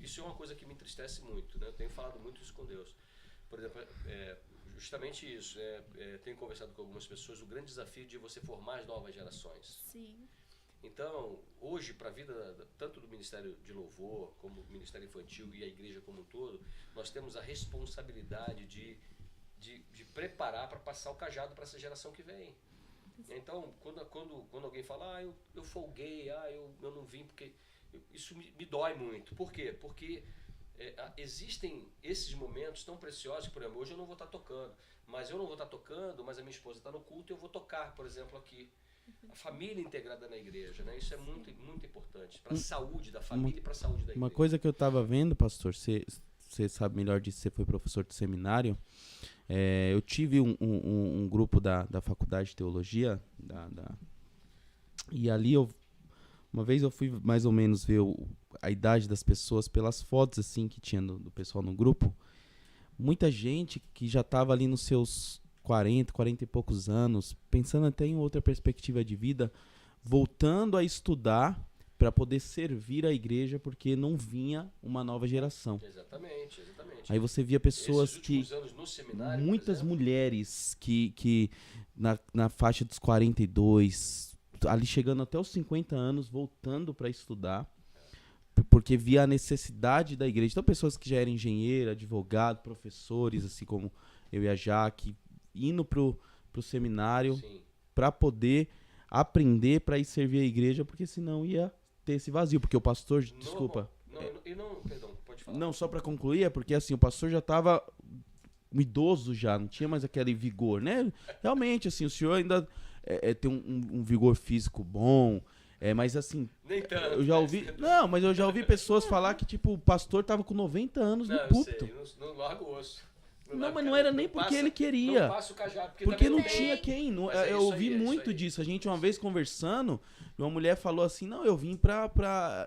isso é uma coisa que me entristece muito, né? Eu tenho falado muito isso com Deus. Por exemplo, justamente isso. Tenho conversado com algumas pessoas, o grande desafio de você formar as novas gerações. Sim. Então, hoje, para a vida tanto do Ministério de Louvor, como do Ministério Infantil e a igreja como um todo, nós temos a responsabilidade de preparar para passar o cajado para essa geração que vem. Então, quando alguém fala, eu folguei, eu não vim, porque isso me dói muito. Por quê? Porque existem esses momentos tão preciosos, por exemplo, hoje eu não vou estar tocando, mas a minha esposa está no culto e eu vou tocar, por exemplo, aqui. A família integrada na igreja, né? Isso é muito, muito importante para a saúde da família e para a saúde da igreja. Uma coisa que eu estava vendo, pastor, você sabe melhor disso, você foi professor de seminário. Eu tive um grupo da faculdade de teologia, e ali uma vez eu fui mais ou menos ver a idade das pessoas pelas fotos assim que tinha do pessoal no grupo. Muita gente que já estava ali nos seus 40 e poucos anos, pensando até em outra perspectiva de vida, voltando a estudar para poder servir a igreja, porque não vinha uma nova geração. Exatamente. Aí você via pessoas anos no seminário, muitas mulheres que na faixa dos 42, ali chegando até os 50 anos, voltando para estudar, porque via a necessidade da igreja. Então, pessoas que já eram engenheiro, advogado, professores, assim como eu e a Jaque, indo pro seminário para poder aprender, para ir servir a igreja, porque senão ia ter esse vazio, porque o pastor, desculpa. Perdão, pode falar. Não, só para concluir, é porque assim, o pastor já estava idoso já, não tinha mais aquele vigor, né? Realmente, assim, o senhor ainda tem um vigor físico bom, mas assim, nem tanto, eu já ouvi, mas eu já ouvi pessoas falar que tipo, o pastor tava com 90 anos no púlpito. Eu sei, não larga o osso. Não, mas não era nem porque ele queria. Não passa o cajado, porque não tem. tinha quem. Eu ouvi muito disso. A gente uma vez conversando, uma mulher falou assim, não, eu vim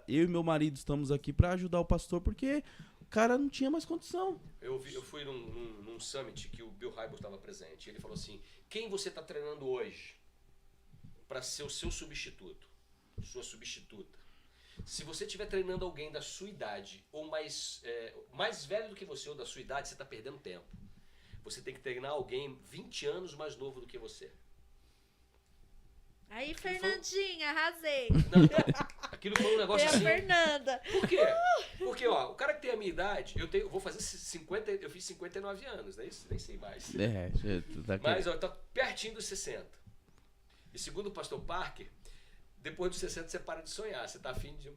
eu e meu marido estamos aqui pra ajudar o pastor, porque o cara não tinha mais condição. Eu fui num summit que o Bill Hybels estava presente. Ele falou assim, quem você está treinando hoje para ser o seu substituto, sua substituta? Se você estiver treinando alguém da sua idade, ou mais velho do que você, ou da sua idade, você está perdendo tempo. Você tem que treinar alguém 20 anos mais novo do que você. Aí, Fernandinha, arrasei. Não, aquilo foi um negócio assim. Fernanda. Por quê? Porque, o cara que tem a minha idade, eu vou fazer 50, eu fiz 59 anos, né? Isso, nem sei mais. Mas, tá pertinho dos 60. E segundo o pastor Parker, depois dos 60 você para de sonhar, você tá afim de...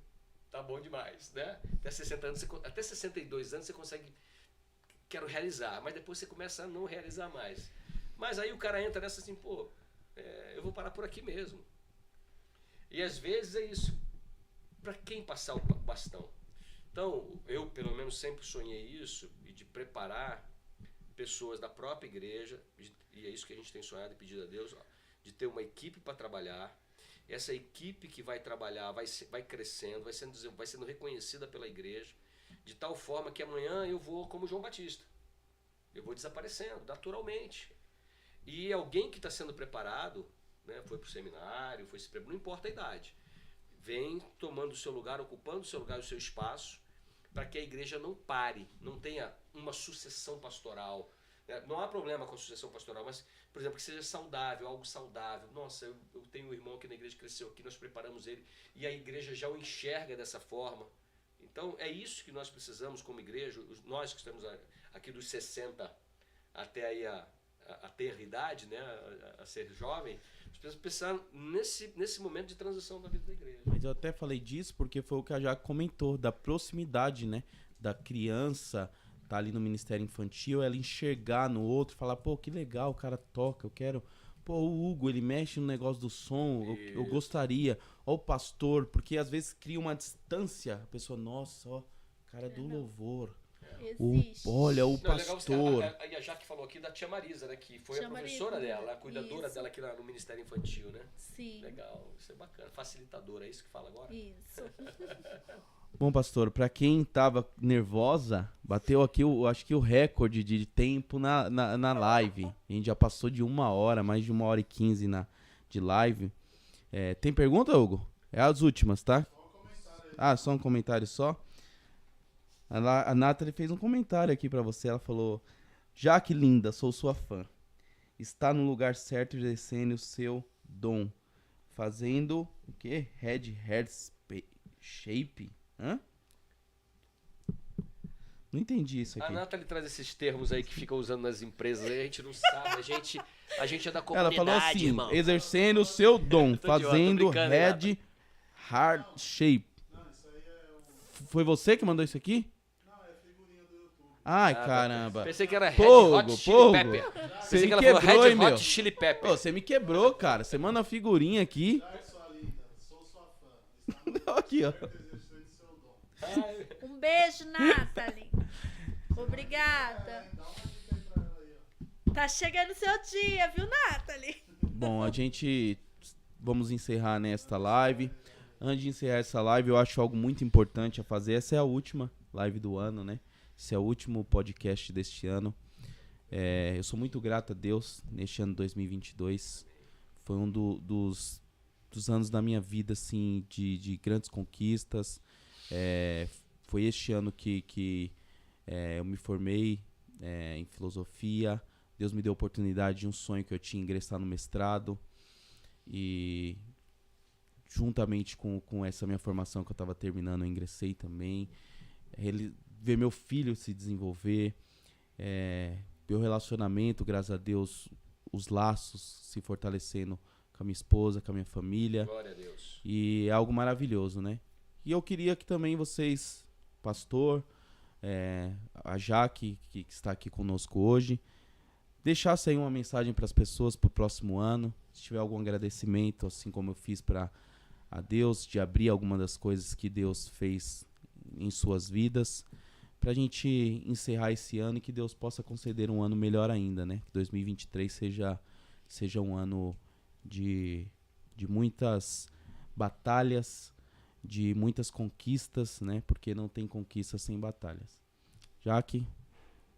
Tá bom demais, né? Até 60 anos, até 62 anos você consegue... Quero realizar, mas depois você começa a não realizar mais. Mas aí o cara entra nessa assim, eu vou parar por aqui mesmo. E às vezes é isso. Para quem passar o bastão? Então, eu pelo menos sempre sonhei isso, e de preparar pessoas da própria igreja, e é isso que a gente tem sonhado e pedido a Deus, de ter uma equipe para trabalhar. Essa equipe que vai trabalhar vai crescendo, vai sendo reconhecida pela igreja, de tal forma que amanhã eu vou como João Batista. Eu vou desaparecendo, naturalmente. E alguém que está sendo preparado, né, foi para o seminário, não importa a idade, vem tomando o seu lugar, ocupando o seu lugar, o seu espaço, para que a igreja não pare, não tenha uma sucessão pastoral. Não há problema com a sucessão pastoral, mas, por exemplo, que seja saudável, algo saudável. Nossa, eu tenho um irmão aqui na igreja que cresceu aqui, nós preparamos ele, e a igreja já o enxerga dessa forma. Então, é isso que nós precisamos como igreja, nós que estamos aqui dos 60 até aí a ter idade, né, a ser jovem, nós precisamos pensar nesse momento de transição da vida da igreja. Mas eu até falei disso porque foi o que a Jaque comentou, da proximidade, né, da criança tá ali no Ministério Infantil, ela enxergar no outro, falar, que legal, o cara toca, eu quero... o Hugo, ele mexe no negócio do som, eu gostaria. Ó, o pastor, porque às vezes cria uma distância, a pessoa, nossa, cara do louvor. Olha, o pastor. E a Jaque falou aqui da tia Marisa, né, que foi a professora dela, a cuidadora dela aqui no Ministério Infantil, né? Sim. Legal, isso é bacana. Facilitadora, é isso que fala agora? Isso. Bom, pastor, pra quem tava nervosa, bateu aqui, acho que o recorde de tempo na live. A gente já passou de 1 hora, mais de 1h15 de live. Tem pergunta, Hugo? É as últimas, tá? Só um comentário aí. Só um comentário só? A Nathalie fez um comentário aqui pra você, ela falou... Jaque linda, sou sua fã. Está no lugar certo, exercendo o seu dom. Fazendo o quê? Head shape? Hã? Não entendi isso A aqui. Nathalie traz esses termos aí que fica usando nas empresas, aí a gente não sabe, a gente é da Ela comunidade, falou assim, irmão. exercendo o seu dom, Tô idiota, tô fazendo brincando, head hard shape. Foi você que mandou isso aqui? Ai, caramba. Pensei que era Red Pogo, Hot Chili Pogo. Pepper. Você Pensei me que ela quebrou, falou Red hein, meu? Hot Chili Pepper. Ô, você me quebrou, cara. Você manda uma figurinha aqui. Aqui, ó. Um beijo, Nathalie. Obrigada. Tá chegando seu dia, viu, Nathalie? Bom, a gente... Vamos encerrar nesta live. Antes de encerrar essa live, eu acho algo muito importante a fazer. Essa é a última live do ano, né? Esse é o último podcast deste ano. Eu sou muito grato a Deus neste ano 2022. Foi um dos anos da minha vida, assim, de grandes conquistas. Foi este ano que eu me formei em filosofia. Deus me deu a oportunidade de um sonho que eu tinha, ingressar no mestrado. E juntamente com essa minha formação que eu estava terminando, eu ingressei também. Ver meu filho se desenvolver, meu relacionamento, graças a Deus, os laços se fortalecendo com a minha esposa, com a minha família. Glória a Deus. E é algo maravilhoso, né? E eu queria que também vocês, pastor, a Jaque, que está aqui conosco hoje, deixassem aí uma mensagem para as pessoas para o próximo ano. Se tiver algum agradecimento, assim como eu fiz para a Deus, de abrir alguma das coisas que Deus fez em suas vidas, pra gente encerrar esse ano e que Deus possa conceder um ano melhor ainda, né? Que 2023 seja um ano de muitas batalhas, de muitas conquistas, né? Porque não tem conquista sem batalhas. Jaque,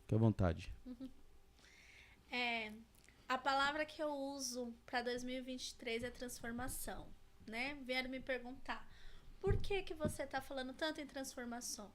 fique à vontade. A palavra que eu uso para 2023 é transformação, né? Vieram me perguntar, por que você tá falando tanto em transformação?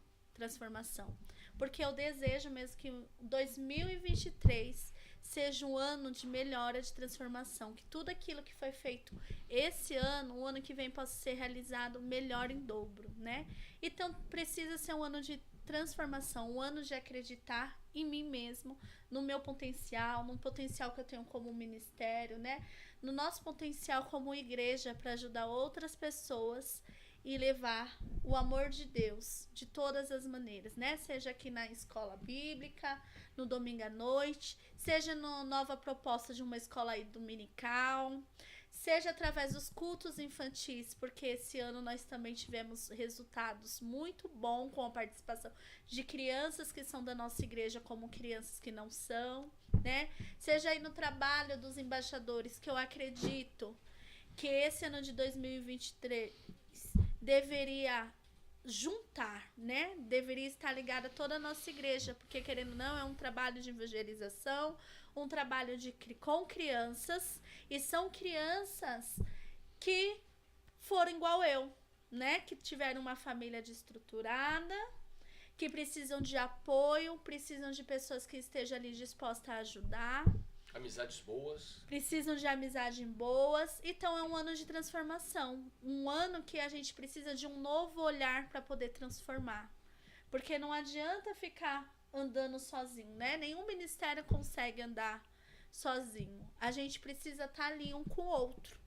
Porque eu desejo mesmo que 2023 seja um ano de melhora, de transformação, que tudo aquilo que foi feito esse ano, o ano que vem possa ser realizado melhor em dobro, né? Então precisa ser um ano de transformação, um ano de acreditar em mim mesmo, no meu potencial, no potencial que eu tenho como ministério, né? No nosso potencial como igreja para ajudar outras pessoas e levar o amor de Deus de todas as maneiras, né? Seja aqui na escola bíblica, no domingo à noite, seja na nova proposta de uma escola aí dominical, seja através dos cultos infantis, porque esse ano nós também tivemos resultados muito bons com a participação de crianças que são da nossa igreja como crianças que não são, né? Seja aí no trabalho dos embaixadores, que eu acredito que esse ano de 2023 deveria juntar, né? Deveria estar ligada a toda a nossa igreja, porque querendo ou não, é um trabalho de evangelização, um trabalho com crianças, e são crianças que foram igual eu, né? Que tiveram uma família desestruturada, que precisam de apoio, precisam de pessoas que estejam ali dispostas a ajudar. Amizades boas. Precisam de amizades boas. Então é um ano de transformação. Um ano que a gente precisa de um novo olhar para poder transformar. Porque não adianta ficar andando sozinho, né? Nenhum ministério consegue andar sozinho. A gente precisa estar ali um com o outro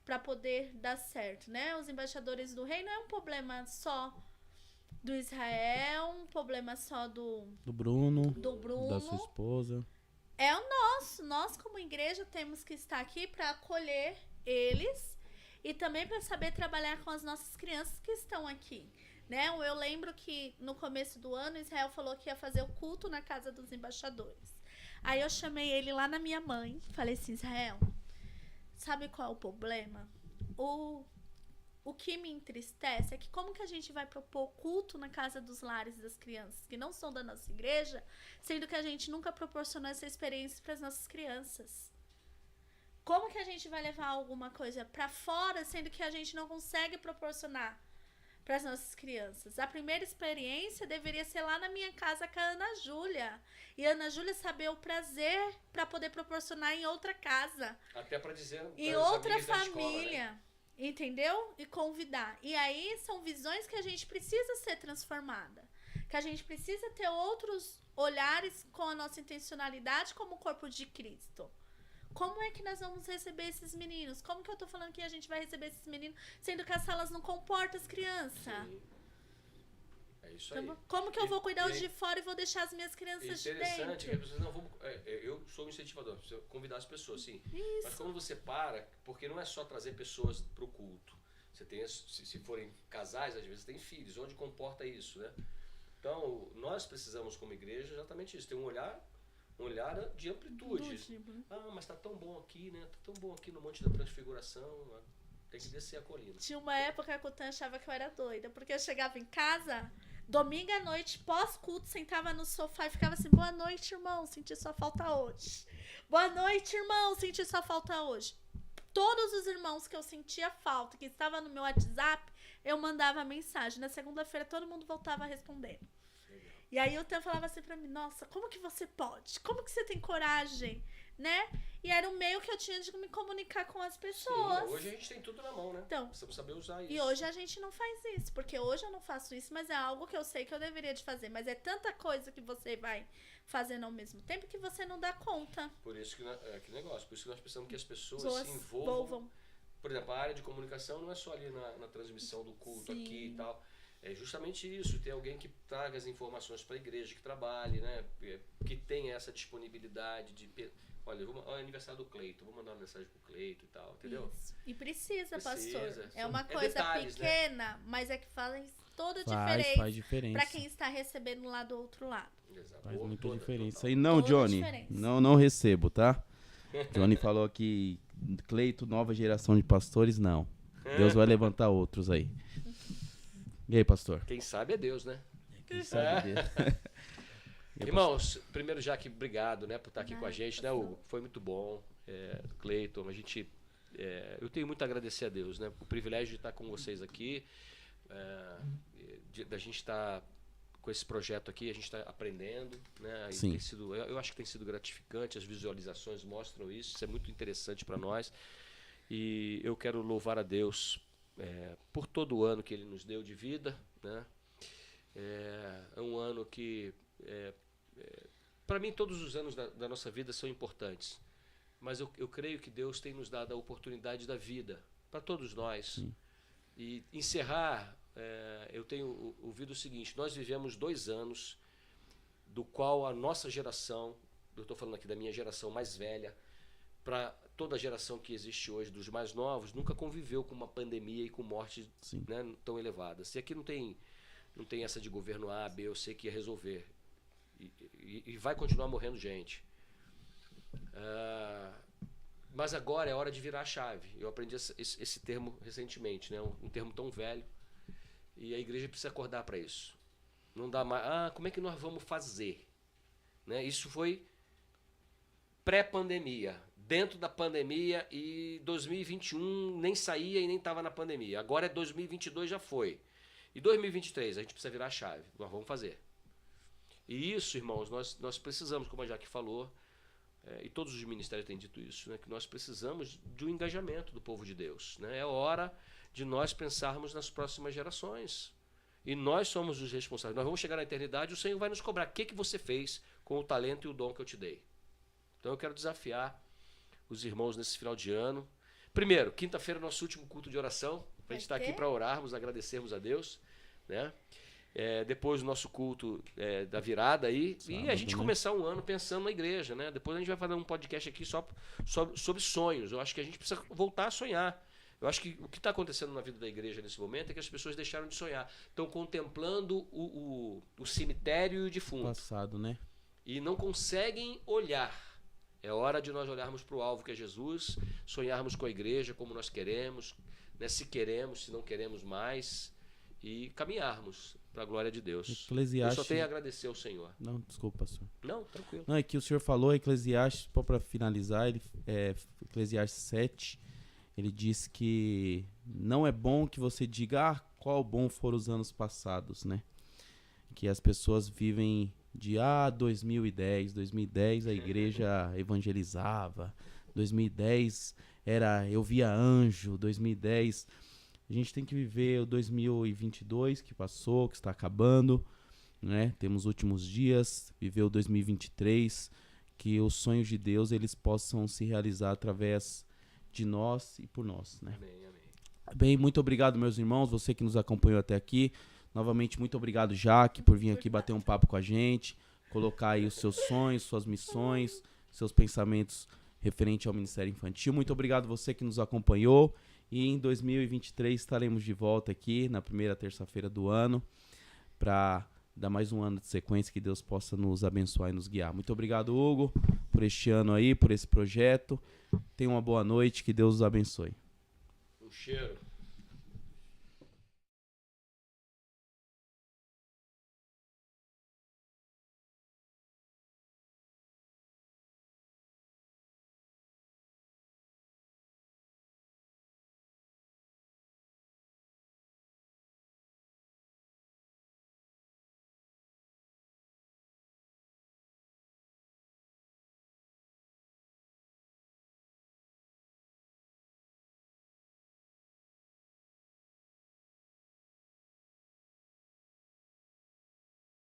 para poder dar certo, né? Os embaixadores do rei não é um problema só do Israel, um problema só do Bruno, Bruno, da sua esposa. É o nosso. Nós, como igreja, temos que estar aqui para acolher eles e também para saber trabalhar com as nossas crianças que estão aqui, né? Eu lembro que no começo do ano, Israel falou que ia fazer o culto na casa dos embaixadores. Aí eu chamei ele lá na minha mãe, falei assim, Israel, sabe qual é o problema? O que me entristece é que como que a gente vai propor culto na casa dos lares das crianças que não são da nossa igreja, sendo que a gente nunca proporcionou essa experiência para as nossas crianças? Como que a gente vai levar alguma coisa para fora, sendo que a gente não consegue proporcionar para as nossas crianças. A primeira experiência deveria ser lá na minha casa com a Ana Júlia. E a Ana Júlia saber o prazer para poder proporcionar em outra casa. Até para dizer Em pras outra amigas da escola, família. né? Entendeu? E convidar. E aí são visões que a gente precisa ser transformada. Que a gente precisa ter outros olhares com a nossa intencionalidade como o corpo de Cristo. Como é que nós vamos receber esses meninos? Como que eu tô falando que a gente vai receber esses meninos, sendo que as salas não comportam as crianças? Sim. É isso aí. Então, como que eu vou cuidar os e- de fora e vou deixar as minhas crianças de Interessante que dentro? as pessoas não vão. Eu sou um incentivador, preciso convidar as pessoas, sim. Mas Isso. quando você para, porque não é só trazer pessoas para o culto. Você tem, se forem casais, às vezes tem filhos. Onde comporta isso, né? Então, nós precisamos, como igreja, exatamente isso. Ter um olhar de amplitude. Ah, mas tá tão bom aqui, né? Tá tão bom aqui no Monte da Transfiguração. Tem que descer a colina. Tinha uma época que o Tan achava que eu era doida, porque eu chegava em casa, domingo à noite, pós-culto, sentava no sofá e ficava assim, boa noite, irmão, senti sua falta hoje. Boa noite, irmão, senti sua falta hoje. Todos os irmãos que eu sentia falta, que estavam no meu WhatsApp, eu mandava mensagem. Na segunda-feira, todo mundo voltava respondendo. E aí o Tan falava assim pra mim, nossa, como que você pode? Como que você tem coragem? Né? E era o meio que eu tinha de me comunicar com as pessoas. Sim, hoje a gente tem tudo na mão, né? Então, precisamos saber usar isso. e hoje a gente não faz isso, porque hoje eu não faço isso, mas é algo que eu sei que eu deveria de fazer. Mas é tanta coisa que você vai fazendo ao mesmo tempo que você não dá conta. Por isso que é aquele negócio, por isso que nós precisamos que as pessoas Pessoas se envolvam. Por exemplo, a área de comunicação não é só ali na transmissão do culto Sim. aqui e tal. É justamente isso, ter alguém que traga as informações para a igreja, que trabalhe, né? Que tenha essa disponibilidade de... Olha, olha o aniversário do Cleito, vou mandar uma mensagem pro Cleito e tal, entendeu? Isso. E precisa, pastor. É São- uma é coisa detalhes, pequena, mas é que faz toda a Faz diferença diferença. para quem está recebendo lá do outro lado. Exato. Faz muita Toda- diferença. total. E não, Toda Johnny, diferença. não recebo, tá? Johnny falou que Cleito, nova geração de pastores, não. Deus vai levantar outros aí. E aí, pastor? Quem sabe é Deus, né? Quem sabe dele? Irmãos, primeiro já que obrigado, né, por estar aqui com a gente, né, pastor. Hugo? Foi muito bom. Cleiton, a gente... eu tenho muito a agradecer a Deus, né? O privilégio de estar com vocês aqui, da gente estar com esse projeto aqui, a gente está aprendendo, né? E Sim. tem sido, eu acho que tem sido gratificante, as visualizações mostram isso é muito interessante para nós. E eu quero louvar a Deus por todo o ano que Ele nos deu de vida, né? É um ano que, para mim, todos os anos da nossa vida são importantes. Mas eu creio que Deus tem nos dado a oportunidade da vida, para todos nós. Sim. E encerrar, eu tenho ouvido o seguinte, nós vivemos 2 anos, do qual a nossa geração, eu estou falando aqui da minha geração mais velha, para toda a geração que existe hoje, dos mais novos, nunca conviveu com uma pandemia e com mortes, Sim. né, tão elevadas. E aqui não tem essa de governo A, B, eu sei que ia resolver. E vai continuar morrendo gente. Mas agora é hora de virar a chave. Eu aprendi esse termo recentemente, né? Um termo tão velho. E a igreja precisa acordar para isso. Não dá mais... como é que nós vamos fazer? Né? Isso foi pré-pandemia. Dentro da pandemia, e 2021 nem saía e nem estava na pandemia. Agora é 2022, já foi. E 2023, a gente precisa virar a chave. Nós vamos fazer. E isso, irmãos, nós precisamos, como a Jaque falou, e todos os ministérios têm dito isso, né, que nós precisamos de um engajamento do povo de Deus. Né? É hora de nós pensarmos nas próximas gerações. E nós somos os responsáveis. Nós vamos chegar na eternidade e o Senhor vai nos cobrar. O que você fez com o talento e o dom que eu te dei? Então eu quero desafiar os irmãos nesse final de ano. Primeiro, quinta-feira, nosso último culto de oração. Para a gente estar aqui para orarmos, agradecermos a Deus. Né? Depois o nosso culto da virada aí. Sábado, e a gente começar um ano pensando na igreja. Né? Depois a gente vai fazer um podcast aqui só sobre sonhos. Eu acho que a gente precisa voltar a sonhar. Eu acho que o que está acontecendo na vida da igreja nesse momento é que as pessoas deixaram de sonhar. Estão contemplando o cemitério e o defunto. Passado, né? E não conseguem olhar. É hora de nós olharmos para o alvo que é Jesus, sonharmos com a igreja como nós queremos, né? Se queremos, se não queremos mais, e caminharmos para a glória de Deus. Eclesiastes... Eu só tenho a agradecer ao Senhor. Não, desculpa, pastor. Não, tranquilo. Não, é que o senhor falou, Eclesiastes, para finalizar, Eclesiastes 7, ele diz que não é bom que você diga, qual bom foram os anos passados, né? Que as pessoas vivem de 2010 a igreja evangelizava, 2010 eu via anjo, 2010 a gente tem que viver o 2022 que passou, que está acabando, né? Temos últimos dias, viver o 2023, que os sonhos de Deus eles possam se realizar através de nós e por nós, né? Amém, amém. Bem, muito obrigado, meus irmãos, você que nos acompanhou até aqui. Novamente, muito obrigado, Jaque, por vir aqui bater um papo com a gente, colocar aí os seus sonhos, suas missões, seus pensamentos referente ao Ministério Infantil. Muito obrigado você que nos acompanhou. E em 2023 estaremos de volta aqui na primeira terça-feira do ano para dar mais um ano de sequência, que Deus possa nos abençoar e nos guiar. Muito obrigado, Hugo, por este ano aí, por esse projeto. Tenha uma boa noite, que Deus os abençoe. Um cheiro.